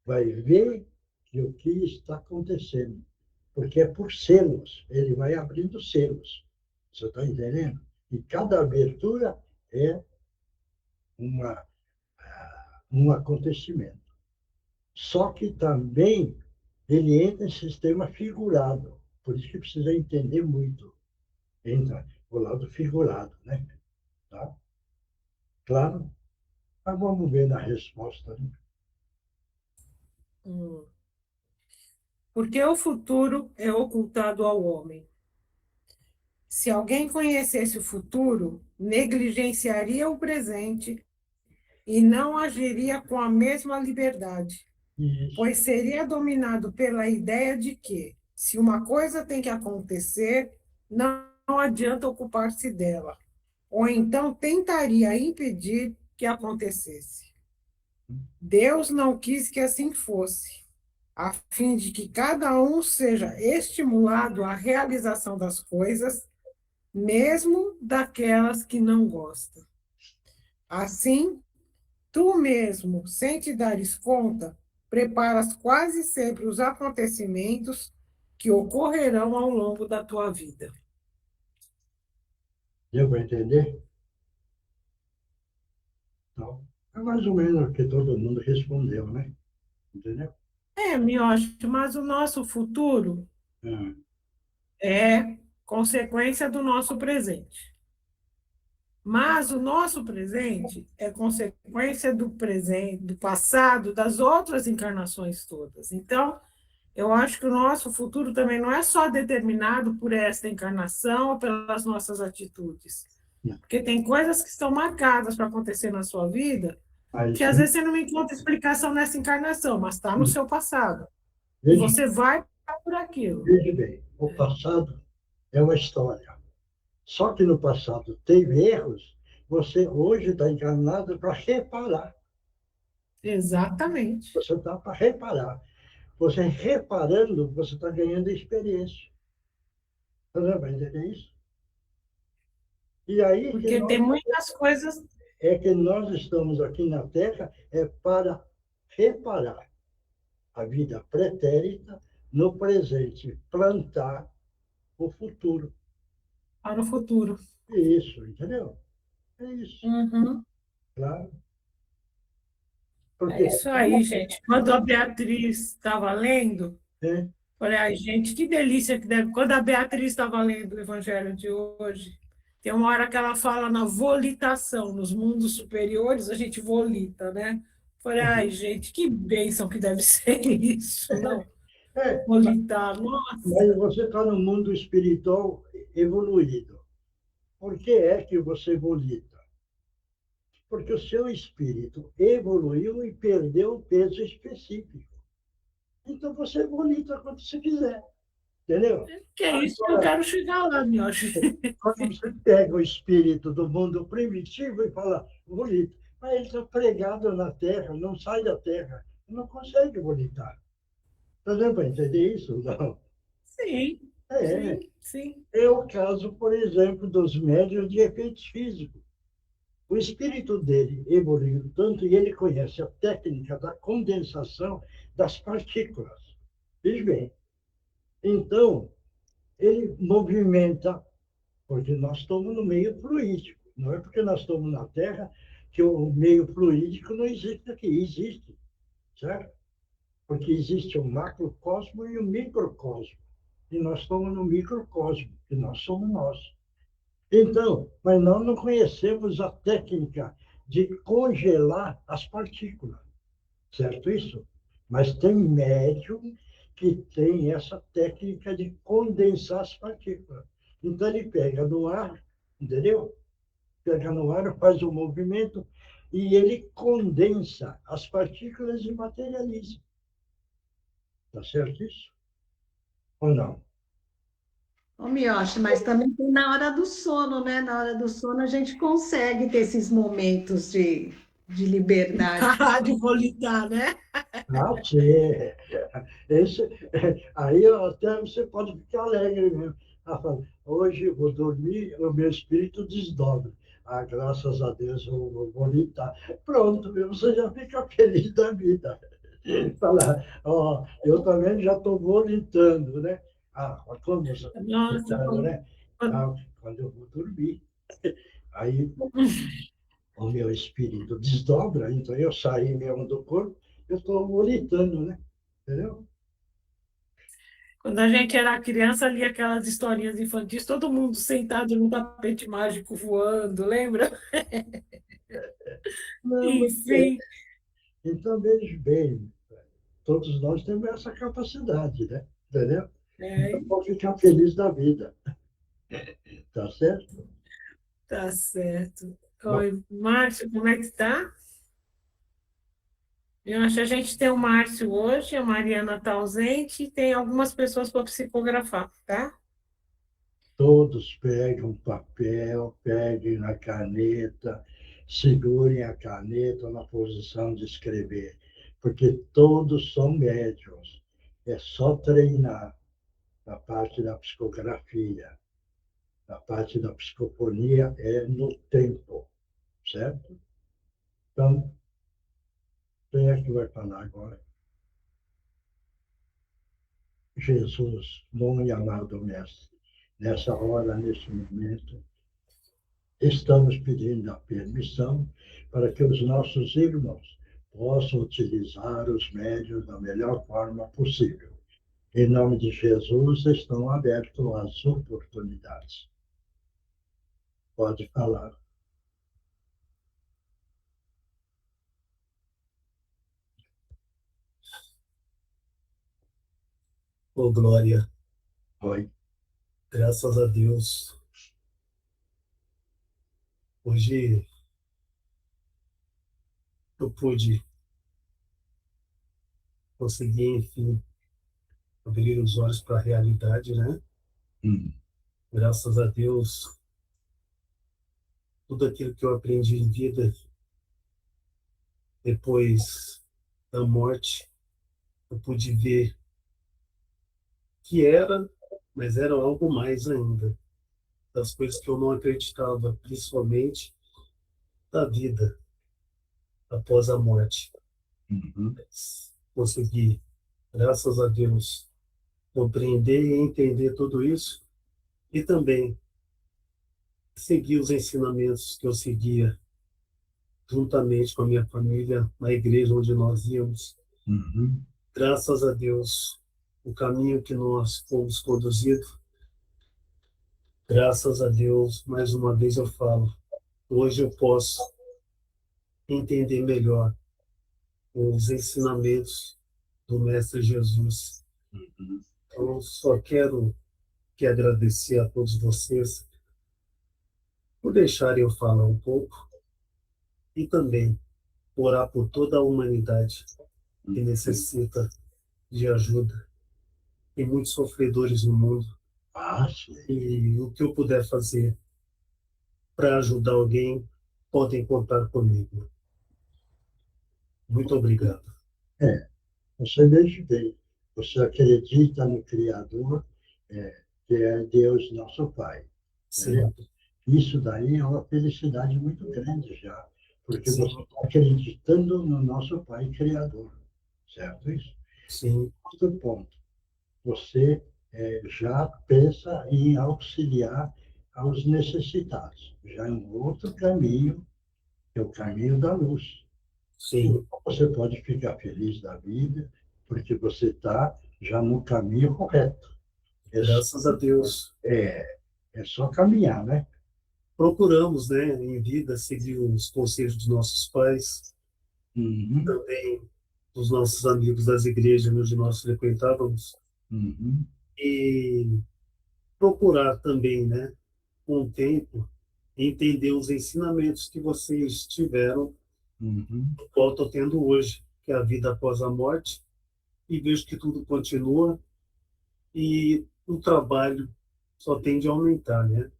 Speaker 2: Vai ver que o que está acontecendo. Porque é por selos, ele vai abrindo selos. Você está entendendo? E cada abertura é uma, um acontecimento. Só que também ele entra em sistema figurado. Por isso que precisa entender muito. Entra o lado figurado, né? Tá? Claro? Mas vamos ver na resposta. Né?
Speaker 6: Porque o futuro é ocultado ao homem. Se alguém conhecesse o futuro, negligenciaria o presente e não agiria com a mesma liberdade,
Speaker 2: Isso.
Speaker 6: pois seria dominado pela ideia de que, se uma coisa tem que acontecer, não adianta ocupar-se dela, ou então tentaria impedir que acontecesse. Deus não quis que assim fosse, a fim de que cada um seja estimulado à realização das coisas, mesmo daquelas que não gosta. Assim, tu mesmo, sem te dares conta, preparas quase sempre os acontecimentos que ocorrerão ao longo da tua vida.
Speaker 2: Deu para entender? Então, é mais ou menos o que todo mundo respondeu, né? Entendeu?
Speaker 6: Miocha, mas o nosso futuro
Speaker 2: Ah,
Speaker 6: é consequência do nosso presente. Mas o nosso presente é consequência do presente, do passado, das outras encarnações todas. Então, eu acho que o nosso futuro também não é só determinado por esta encarnação ou pelas nossas atitudes. Porque tem coisas que estão marcadas para acontecer na sua vida que às vezes você não encontra explicação nessa encarnação, mas está no seu passado. E você vai passar por aquilo.
Speaker 2: Veja bem, o passado é uma história. Só que no passado teve erros, você hoje está encarnado para reparar.
Speaker 6: Exatamente.
Speaker 2: Você está para reparar. Você reparando, você está ganhando experiência. Você vai entender isso? E aí
Speaker 6: Porque tem muitas coisas.
Speaker 2: É que nós estamos aqui na Terra é para reparar a vida pretérita no presente, plantar o futuro.
Speaker 6: Para o futuro.
Speaker 2: Isso, entendeu? É isso.
Speaker 6: Uhum.
Speaker 2: Claro.
Speaker 6: É isso aí, gente. Quando a Beatriz estava lendo, falei, ai, gente, que delícia que deve. Quando a Beatriz estava lendo o Evangelho de hoje, tem uma hora que ela fala na volitação, nos mundos superiores, a gente volita, né? Falei, ai, gente, que bênção que deve ser isso, não? Volitar, nossa.
Speaker 2: Mas você está no mundo espiritual evoluído. Por que é que você volita? Porque o seu espírito evoluiu e perdeu o peso específico. Então você volita quando você quiser. Entendeu?
Speaker 6: Que é isso que eu quero chegar lá, Miocha.
Speaker 2: Quando você pega o espírito do mundo primitivo e fala, volita, mas ele está pregado na Terra, não sai da Terra, não consegue volitar. Está dando para entender isso? Não.
Speaker 6: Sim, sim.
Speaker 2: É o caso, por exemplo, dos médiuns de efeitos físicos. O espírito dele evoluiu tanto e ele conhece a técnica da condensação das partículas. Veja bem. Então, ele movimenta, porque nós estamos no meio fluídico. Não é porque nós estamos na Terra que o meio fluídico não existe aqui. Existe, certo? Porque existe o macrocosmo e o microcosmo. E nós estamos no microcosmo, que nós somos nós. Então, mas nós não conhecemos a técnica de congelar as partículas, certo isso? Mas tem médium que tem essa técnica de condensar as partículas. Então, ele pega no ar, entendeu? Pega no ar, faz o movimento e ele condensa as partículas e materializa. Está certo isso? Ou não?
Speaker 5: Ô, Miocha, mas também tem na hora do sono, né? Na hora do sono a gente consegue ter esses momentos de liberdade.
Speaker 6: De volitar, né?
Speaker 2: Ah, sim. Aí até você pode ficar alegre mesmo. Hoje eu vou dormir, o meu espírito desdobra. Ah, graças a Deus eu vou vomitar. Pronto, você já fica feliz da vida. Falar, ó, eu também já estou vomitando, né? Ah, mas como você está
Speaker 6: Nossa,
Speaker 2: vomitando, né?
Speaker 6: quando-
Speaker 2: Ah, quando eu vou dormir. Aí o meu espírito desdobra, então eu saí mesmo do corpo, eu estou vomitando, né? Entendeu?
Speaker 6: quando a gente era criança, lia aquelas historinhas infantis, todo mundo sentado num tapete mágico voando, lembra?
Speaker 2: Não, mas
Speaker 6: Enfim,
Speaker 2: então veja bem, todos nós temos essa capacidade, né? Entendeu?
Speaker 6: é,
Speaker 2: Então vou ficar feliz da vida, tá certo?
Speaker 6: tá certo.
Speaker 2: Bom,
Speaker 6: Oi, Márcio, como é que está? Eu acho que a gente tem o Márcio hoje, a Mariana está ausente e tem algumas pessoas para psicografar, tá?
Speaker 2: todos peguem um papel, peguem a caneta, segurem a caneta na posição de escrever, porque todos são médiums. É só treinar a parte da psicografia. A parte da psicofonia é no tempo, certo? Então, quem é que vai falar agora? Jesus, bom e amado Mestre, nessa hora, nesse momento, estamos pedindo a permissão para que os nossos irmãos possam utilizar os médios da melhor forma possível. Em nome de Jesus, estão abertas as oportunidades. Pode falar.
Speaker 10: Ô, Glória,
Speaker 2: Oi.
Speaker 10: graças a Deus. Hoje eu pude conseguir, enfim, abrir os olhos para a realidade, né?
Speaker 2: Hum.
Speaker 10: Graças a Deus, tudo aquilo que eu aprendi em vida, depois da morte, eu pude ver que era, mas era algo mais ainda, das coisas que eu não acreditava, principalmente da vida após a morte.
Speaker 2: Uhum.
Speaker 10: Consegui, graças a Deus, compreender e entender tudo isso e também seguir os ensinamentos que eu seguia juntamente com a minha família na igreja onde nós íamos.
Speaker 2: Uhum.
Speaker 10: Graças a Deus, o caminho que nós fomos conduzidos, graças a Deus, mais uma vez eu falo, hoje eu posso entender melhor os ensinamentos do Mestre Jesus.
Speaker 2: Uhum.
Speaker 10: Eu só quero que agradecer a todos vocês por deixarem eu falar um pouco e também orar por toda a humanidade que necessita de ajuda. Tem muitos sofredores no mundo
Speaker 2: Ah, sim.
Speaker 10: e o que eu puder fazer para ajudar alguém, podem contar comigo. Muito obrigado.
Speaker 2: É, você veja bem, você acredita no Criador, que é Deus, nosso Pai. Entendeu?
Speaker 10: Sim,
Speaker 2: Isso daí é uma felicidade muito grande já, porque você
Speaker 10: sim,
Speaker 2: está acreditando no nosso Pai Criador, certo isso?
Speaker 10: sim,
Speaker 2: Outro ponto, você já pensa em auxiliar aos necessitados, já em outro caminho, que é o caminho da luz.
Speaker 10: sim.
Speaker 2: Você pode ficar feliz da vida, porque você está já no caminho correto. É,
Speaker 10: Graças a Deus.
Speaker 2: é só caminhar, né?
Speaker 10: Procuramos, né, em vida, seguir os conselhos dos nossos pais,
Speaker 2: Uhum,
Speaker 10: também dos nossos amigos das igrejas onde nós frequentávamos,
Speaker 2: uhum,
Speaker 10: e procurar também, né, com o tempo, entender os ensinamentos que vocês tiveram,
Speaker 2: uhum.
Speaker 10: o qual estou tendo hoje, que é a vida após a morte, e vejo que tudo continua e o trabalho só tende a aumentar, né?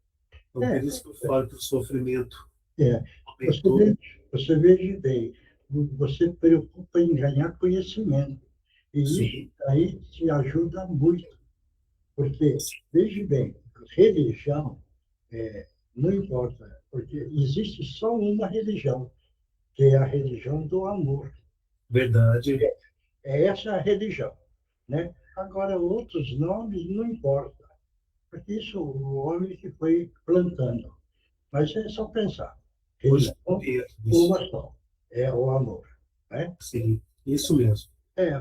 Speaker 10: Então, por
Speaker 2: É,
Speaker 10: isso que eu falo que o sofrimento
Speaker 2: é. Você
Speaker 10: aumentou.
Speaker 2: veja, você veja bem, você preocupa em ganhar conhecimento, e isso
Speaker 10: Sim,
Speaker 2: aí te ajuda muito, porque, veja bem, religião Não importa, porque existe só uma religião, que é a religião do amor.
Speaker 10: Verdade.
Speaker 2: É essa a religião, né? Agora, outros nomes não importa, porque isso o homem que foi plantando. Mas é só pensar.
Speaker 10: Hoje
Speaker 2: Religião,
Speaker 10: em dia,
Speaker 2: uma só, é o amor, né?
Speaker 10: sim, isso mesmo.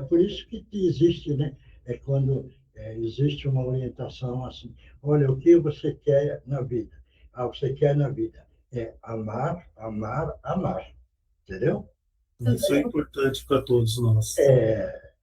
Speaker 2: Por isso que existe, né? É quando existe uma orientação assim, olha, o que você quer na vida? Ah, você quer na vida é amar, amar, amar, entendeu?
Speaker 10: Isso é importante para todos nós.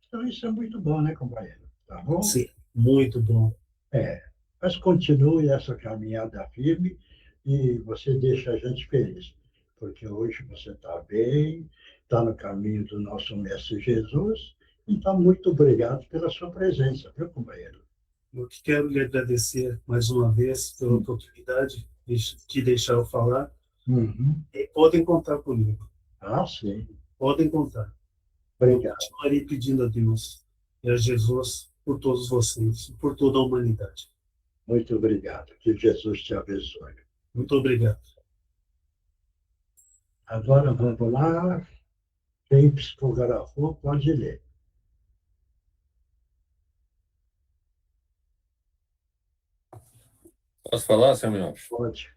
Speaker 2: Então isso é muito bom, né, companheiro? Tá bom?
Speaker 10: Sim, muito bom.
Speaker 2: É, mas continue essa caminhada firme e você deixa a gente feliz, porque hoje você está bem, está no caminho do nosso Mestre Jesus, então muito obrigado pela sua presença, viu, companheiro?
Speaker 10: Eu que quero lhe agradecer mais uma vez pela oportunidade de deixar eu falar.
Speaker 2: Uhum.
Speaker 10: E podem contar comigo,
Speaker 2: Ah, sim.
Speaker 10: podem contar. Eu
Speaker 2: Obrigado.
Speaker 10: continuarei pedindo a Deus e a Jesus por todos vocês, por toda a humanidade.
Speaker 2: Muito obrigado. Que Jesus te abençoe.
Speaker 10: Muito obrigado.
Speaker 2: Agora vamos lá. Quem psicografou pode ler.
Speaker 4: Posso falar, seu Miocho?
Speaker 2: Pode.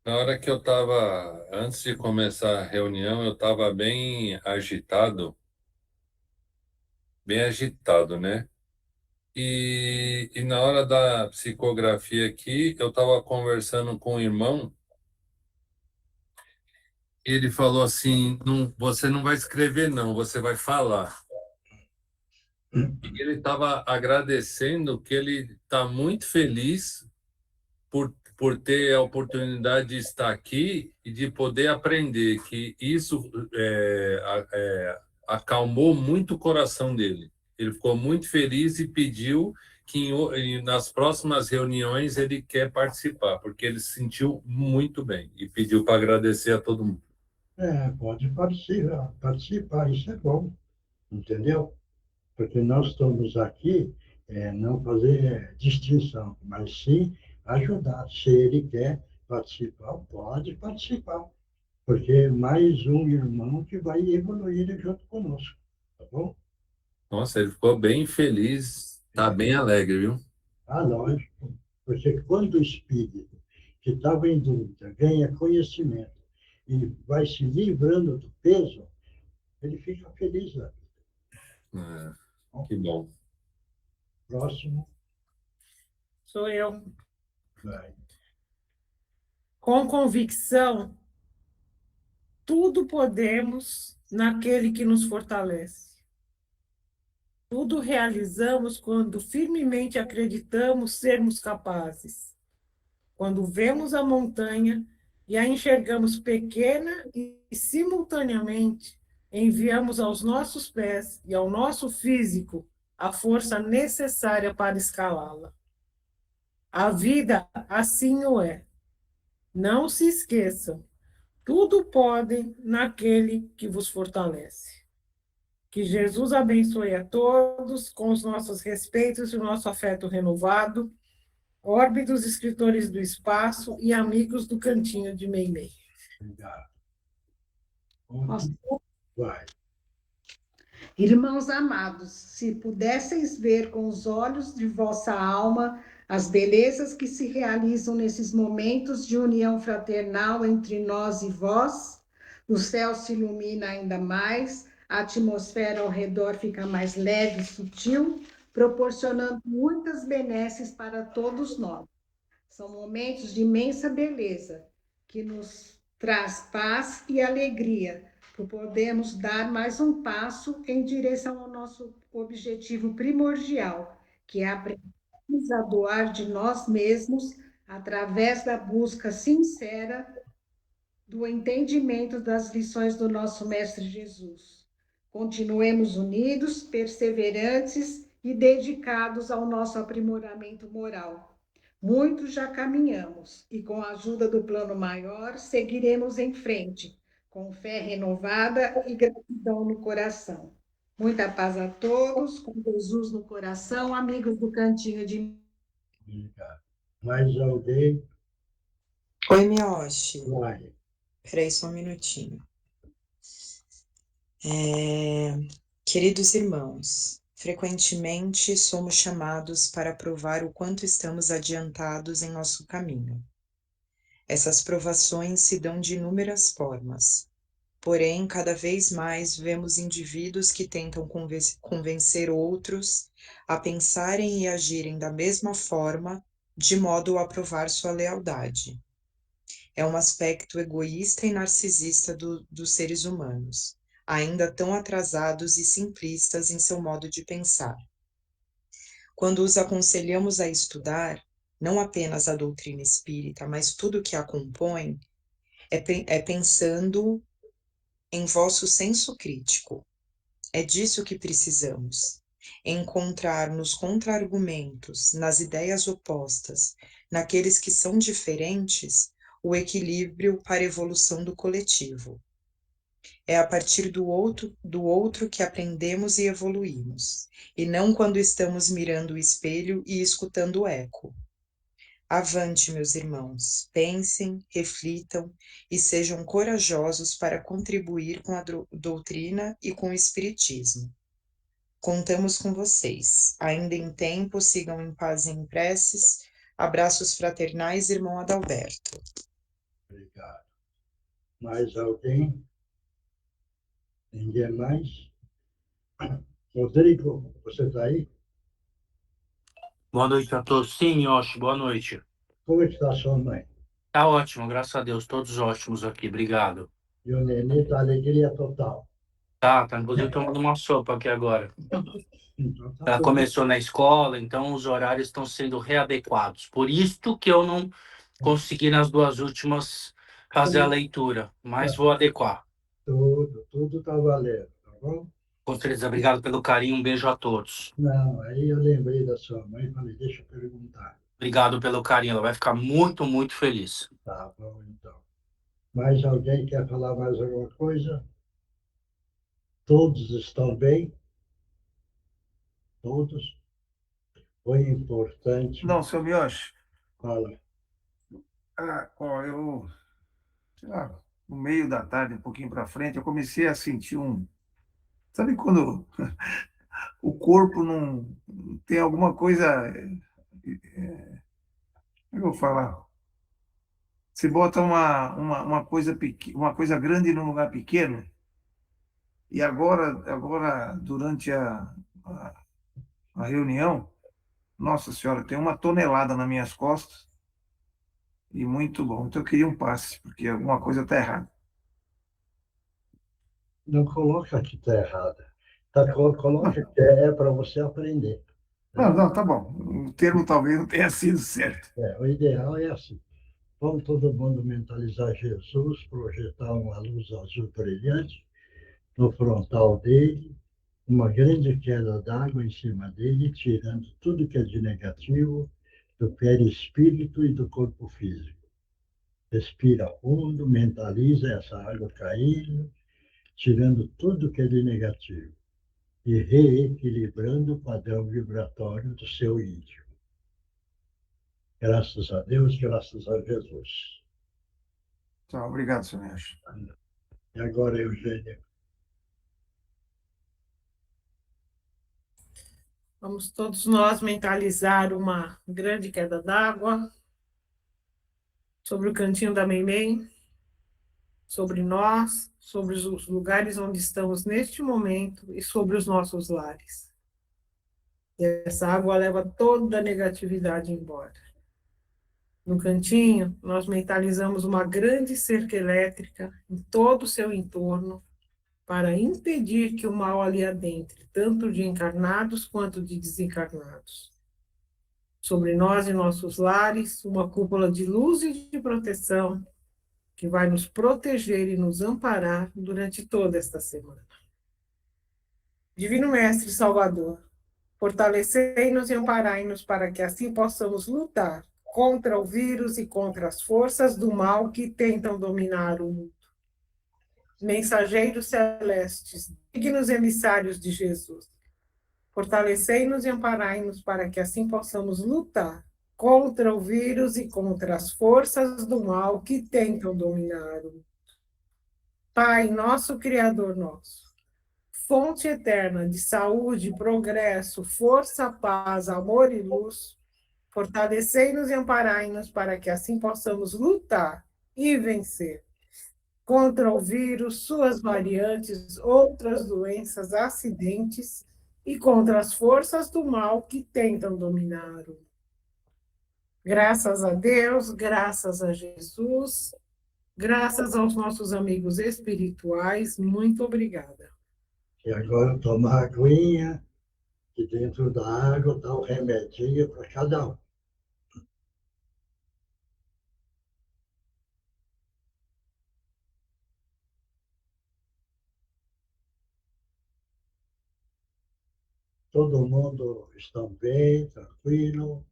Speaker 4: Na hora que eu estava, antes de começar a reunião, eu estava bem agitado, né? E na hora da psicografia aqui, eu estava conversando com um irmão, e ele falou assim, não, você não vai escrever não, você vai falar. E ele estava agradecendo que ele está muito feliz por ter a oportunidade de estar aqui e de poder aprender, que isso acalmou muito o coração dele. Ele ficou muito feliz e pediu que nas próximas reuniões ele quer participar, porque ele se sentiu muito bem e pediu para agradecer a todo mundo.
Speaker 2: Pode participar, isso é bom, entendeu? Porque nós estamos aqui não fazer distinção, mas sim ajudar. Se ele quer participar, pode participar, porque é mais um irmão que vai evoluir junto conosco, tá bom?
Speaker 4: Nossa, ele ficou bem feliz, está bem alegre, viu?
Speaker 2: Ah, lógico, porque quando o espírito que estava em dúvida ganha conhecimento e vai se livrando do peso, ele fica feliz lá.
Speaker 4: Que bom.
Speaker 2: Próximo.
Speaker 6: Sou eu.
Speaker 2: Vai.
Speaker 6: Com convicção, tudo podemos naquele que nos fortalece. Tudo realizamos quando firmemente acreditamos sermos capazes. Quando vemos a montanha e a enxergamos pequena e, simultaneamente, enviamos aos nossos pés e ao nosso físico a força necessária para escalá-la. A vida assim o é. Não se esqueçam, tudo podem naquele que vos fortalece. Que Jesus abençoe a todos com os nossos respeitos e o nosso afeto renovado. Orbe dos escritores do espaço e amigos do Cantinho de Meimei.
Speaker 2: Obrigado. Vai.
Speaker 5: Irmãos amados, se pudesseis ver com os olhos de vossa alma as belezas que se realizam nesses momentos de união fraternal entre nós e vós, o céu se ilumina ainda mais, a atmosfera ao redor fica mais leve e sutil, proporcionando muitas benesses para todos nós. São momentos de imensa beleza, que nos traz paz e alegria, por podermos dar mais um passo em direção ao nosso objetivo primordial, que é aprender a doar de nós mesmos através da busca sincera do entendimento das lições do nosso Mestre Jesus. Continuemos unidos, perseverantes e dedicados ao nosso aprimoramento moral. Muito já caminhamos e, com a ajuda do plano maior, seguiremos em frente, com fé renovada e gratidão no coração. Muita paz a todos, com Jesus no coração, amigos do Cantinho de
Speaker 2: Obrigado. Mais alguém?
Speaker 8: Oi, Miyoshi.
Speaker 2: Vai.
Speaker 8: Peraí só um minutinho. Queridos irmãos, frequentemente somos chamados para provar o quanto estamos adiantados em nosso caminho. Essas provações se dão de inúmeras formas. Porém, cada vez mais vemos indivíduos que tentam convencer outros a pensarem e agirem da mesma forma, de modo a provar sua lealdade. É um aspecto egoísta e narcisista dos seres humanos, ainda tão atrasados e simplistas em seu modo de pensar. Quando os aconselhamos a estudar, não apenas a doutrina espírita, mas tudo o que a compõe, é pensando em vosso senso crítico. É disso que precisamos. Encontrar nos contra-argumentos, nas ideias opostas, naqueles que são diferentes, o equilíbrio para a evolução do coletivo. É a partir do outro que aprendemos e evoluímos, e não quando estamos mirando o espelho e escutando o eco. Avante, meus irmãos, pensem, reflitam e sejam corajosos para contribuir com a doutrina e com o espiritismo. Contamos com vocês. Ainda em tempo, sigam em paz e em preces. Abraços fraternais, irmão Adalberto.
Speaker 2: Obrigado. Mais alguém? Ninguém mais? Rodrigo, você está aí?
Speaker 11: Boa noite a todos. Sim, Yoshi, boa noite.
Speaker 2: Como está sua mãe?
Speaker 11: Tá ótimo, graças a Deus, todos ótimos aqui, obrigado.
Speaker 2: E o Nenê está alegria total.
Speaker 11: Tá inclusive tomando uma sopa aqui agora.
Speaker 2: Então, tá
Speaker 11: Ela
Speaker 2: bom.
Speaker 11: começou na escola, então os horários estão sendo readequados. Por isso que eu não consegui nas duas últimas fazer a leitura, mas vou adequar.
Speaker 2: Tudo está valendo, tá bom?
Speaker 11: Com certeza, obrigado pelo carinho, um beijo a todos.
Speaker 2: Não, aí eu lembrei da sua mãe e falei, deixa eu perguntar.
Speaker 11: Obrigado pelo carinho, ela vai ficar muito, muito feliz.
Speaker 2: Tá bom, então. Mais alguém quer falar mais alguma coisa? Todos estão bem? Todos? Foi importante.
Speaker 7: Não, seu Miyoshi,
Speaker 2: Fala.
Speaker 7: eu, sei lá, no meio da tarde, um pouquinho para frente, eu comecei a sentir sabe quando o corpo não tem alguma coisa, como é que eu vou falar? Você bota uma coisa grande num lugar pequeno, e agora durante a reunião, nossa senhora, tem 1 tonelada nas minhas costas, e muito bom. Então eu queria um passe, porque alguma coisa está errada.
Speaker 2: Não coloca que está errada. Coloca que é para você aprender.
Speaker 7: Não, tá bom. O termo talvez não tenha sido certo.
Speaker 2: O ideal é assim. Vamos todo mundo mentalizar Jesus, projetar uma luz azul brilhante no frontal dele, uma grande queda d'água em cima dele, tirando tudo que é de negativo do perispírito e do corpo físico. Respira fundo, mentaliza essa água caindo, tirando tudo que é de negativo e reequilibrando o padrão vibratório do seu íntimo. Graças a Deus, graças a Jesus.
Speaker 7: Tá, obrigado, senhor Miyoshi.
Speaker 2: E agora, Eugênia?
Speaker 6: Vamos todos nós mentalizar uma grande queda d'água sobre o cantinho da Meimei, sobre nós, sobre os lugares onde estamos neste momento e sobre os nossos lares. E essa água leva toda a negatividade embora. No cantinho, nós mentalizamos uma grande cerca elétrica em todo o seu entorno para impedir que o mal ali adentre, tanto de encarnados quanto de desencarnados. Sobre nós e nossos lares, uma cúpula de luz e de proteção que vai nos proteger e nos amparar durante toda esta semana. Divino Mestre Salvador, fortalecei-nos e amparai-nos para que assim possamos lutar contra o vírus e contra as forças do mal que tentam dominar o mundo. Mensageiros celestes, dignos emissários de Jesus, fortalecei-nos e amparai-nos para que assim possamos lutar contra o vírus e contra as forças do mal que tentam dominá-lo. Pai, nosso Criador nosso, fonte eterna de saúde, progresso, força, paz, amor e luz, fortalecei-nos e amparai-nos para que assim possamos lutar e vencer contra o vírus, suas variantes, outras doenças, acidentes e contra as forças do mal que tentam dominá-lo. Graças a Deus, graças a Jesus, graças aos nossos amigos espirituais, muito obrigada.
Speaker 2: E agora tomar aguinha, que dentro da água dá um remedinho para cada um. Todo mundo está bem, tranquilo.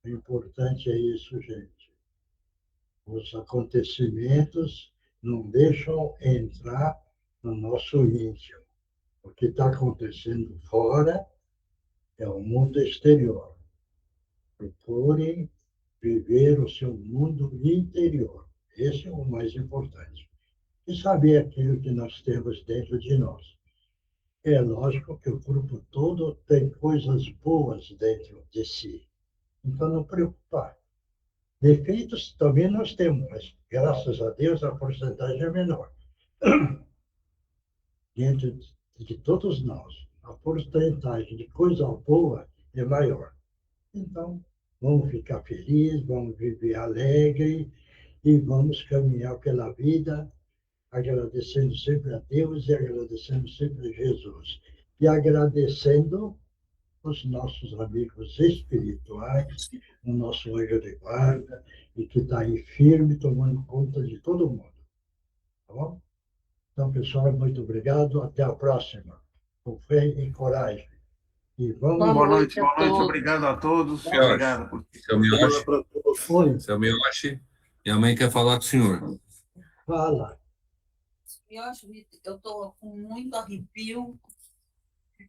Speaker 2: O importante é isso, gente. Os acontecimentos não deixam entrar no nosso íntimo. O que está acontecendo fora é o mundo exterior. Procurem viver o seu mundo interior. Esse é o mais importante. E saber aquilo que nós temos dentro de nós. É lógico que o grupo todo tem coisas boas dentro de si. Então, não preocupar. Defeitos também nós temos, mas, graças a Deus, a porcentagem é menor. Dentro de todos nós, a porcentagem de coisa boa é maior. Então, vamos ficar felizes, vamos viver alegre e vamos caminhar pela vida, agradecendo sempre a Deus e agradecendo sempre a Jesus. E agradecendo os nossos amigos espirituais, o nosso anjo de guarda, e que está aí firme, tomando conta de todo mundo. Tá bom? Então, pessoal, muito obrigado. Até a próxima. Com fé e coragem. E vamos...
Speaker 7: Boa noite. Obrigado a todos. Obrigado por...
Speaker 4: Seu Miyoshi,
Speaker 2: Oi,
Speaker 4: seu Miyoshi, minha mãe quer falar com o senhor.
Speaker 2: fala.
Speaker 12: Eu estou com muito arrepio,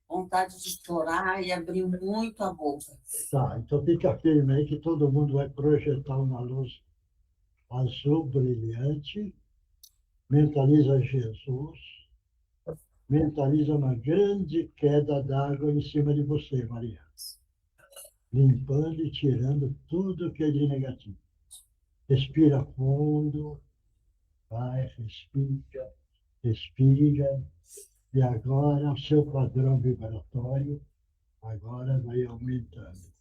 Speaker 12: vontade de chorar e abrir muito a boca.
Speaker 2: Tá, então fica firme aí que todo mundo vai projetar uma luz azul brilhante, mentaliza Jesus, mentaliza uma grande queda d'água em cima de você, Maria, limpando e tirando tudo que é de negativo. Respira fundo, vai, respira, e agora o seu padrão vibratório agora vai aumentando.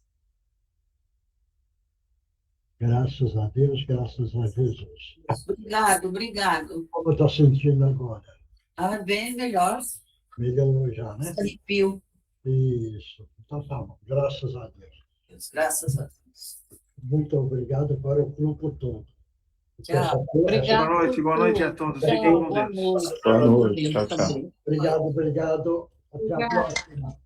Speaker 2: Graças a Deus, graças a Jesus.
Speaker 12: Obrigado.
Speaker 2: Como está sentindo agora?
Speaker 12: Bem melhor.
Speaker 2: Melhorou já, né?
Speaker 12: Arrepio.
Speaker 2: Isso. Então tá bom. Graças a Deus.
Speaker 12: Graças a Deus.
Speaker 2: Muito obrigado para o grupo todo.
Speaker 12: Tchau.
Speaker 7: Boa noite a todos. Fiquem com Deus.
Speaker 9: Boa noite. Tchau, tchau.
Speaker 2: Obrigado. Até a próxima.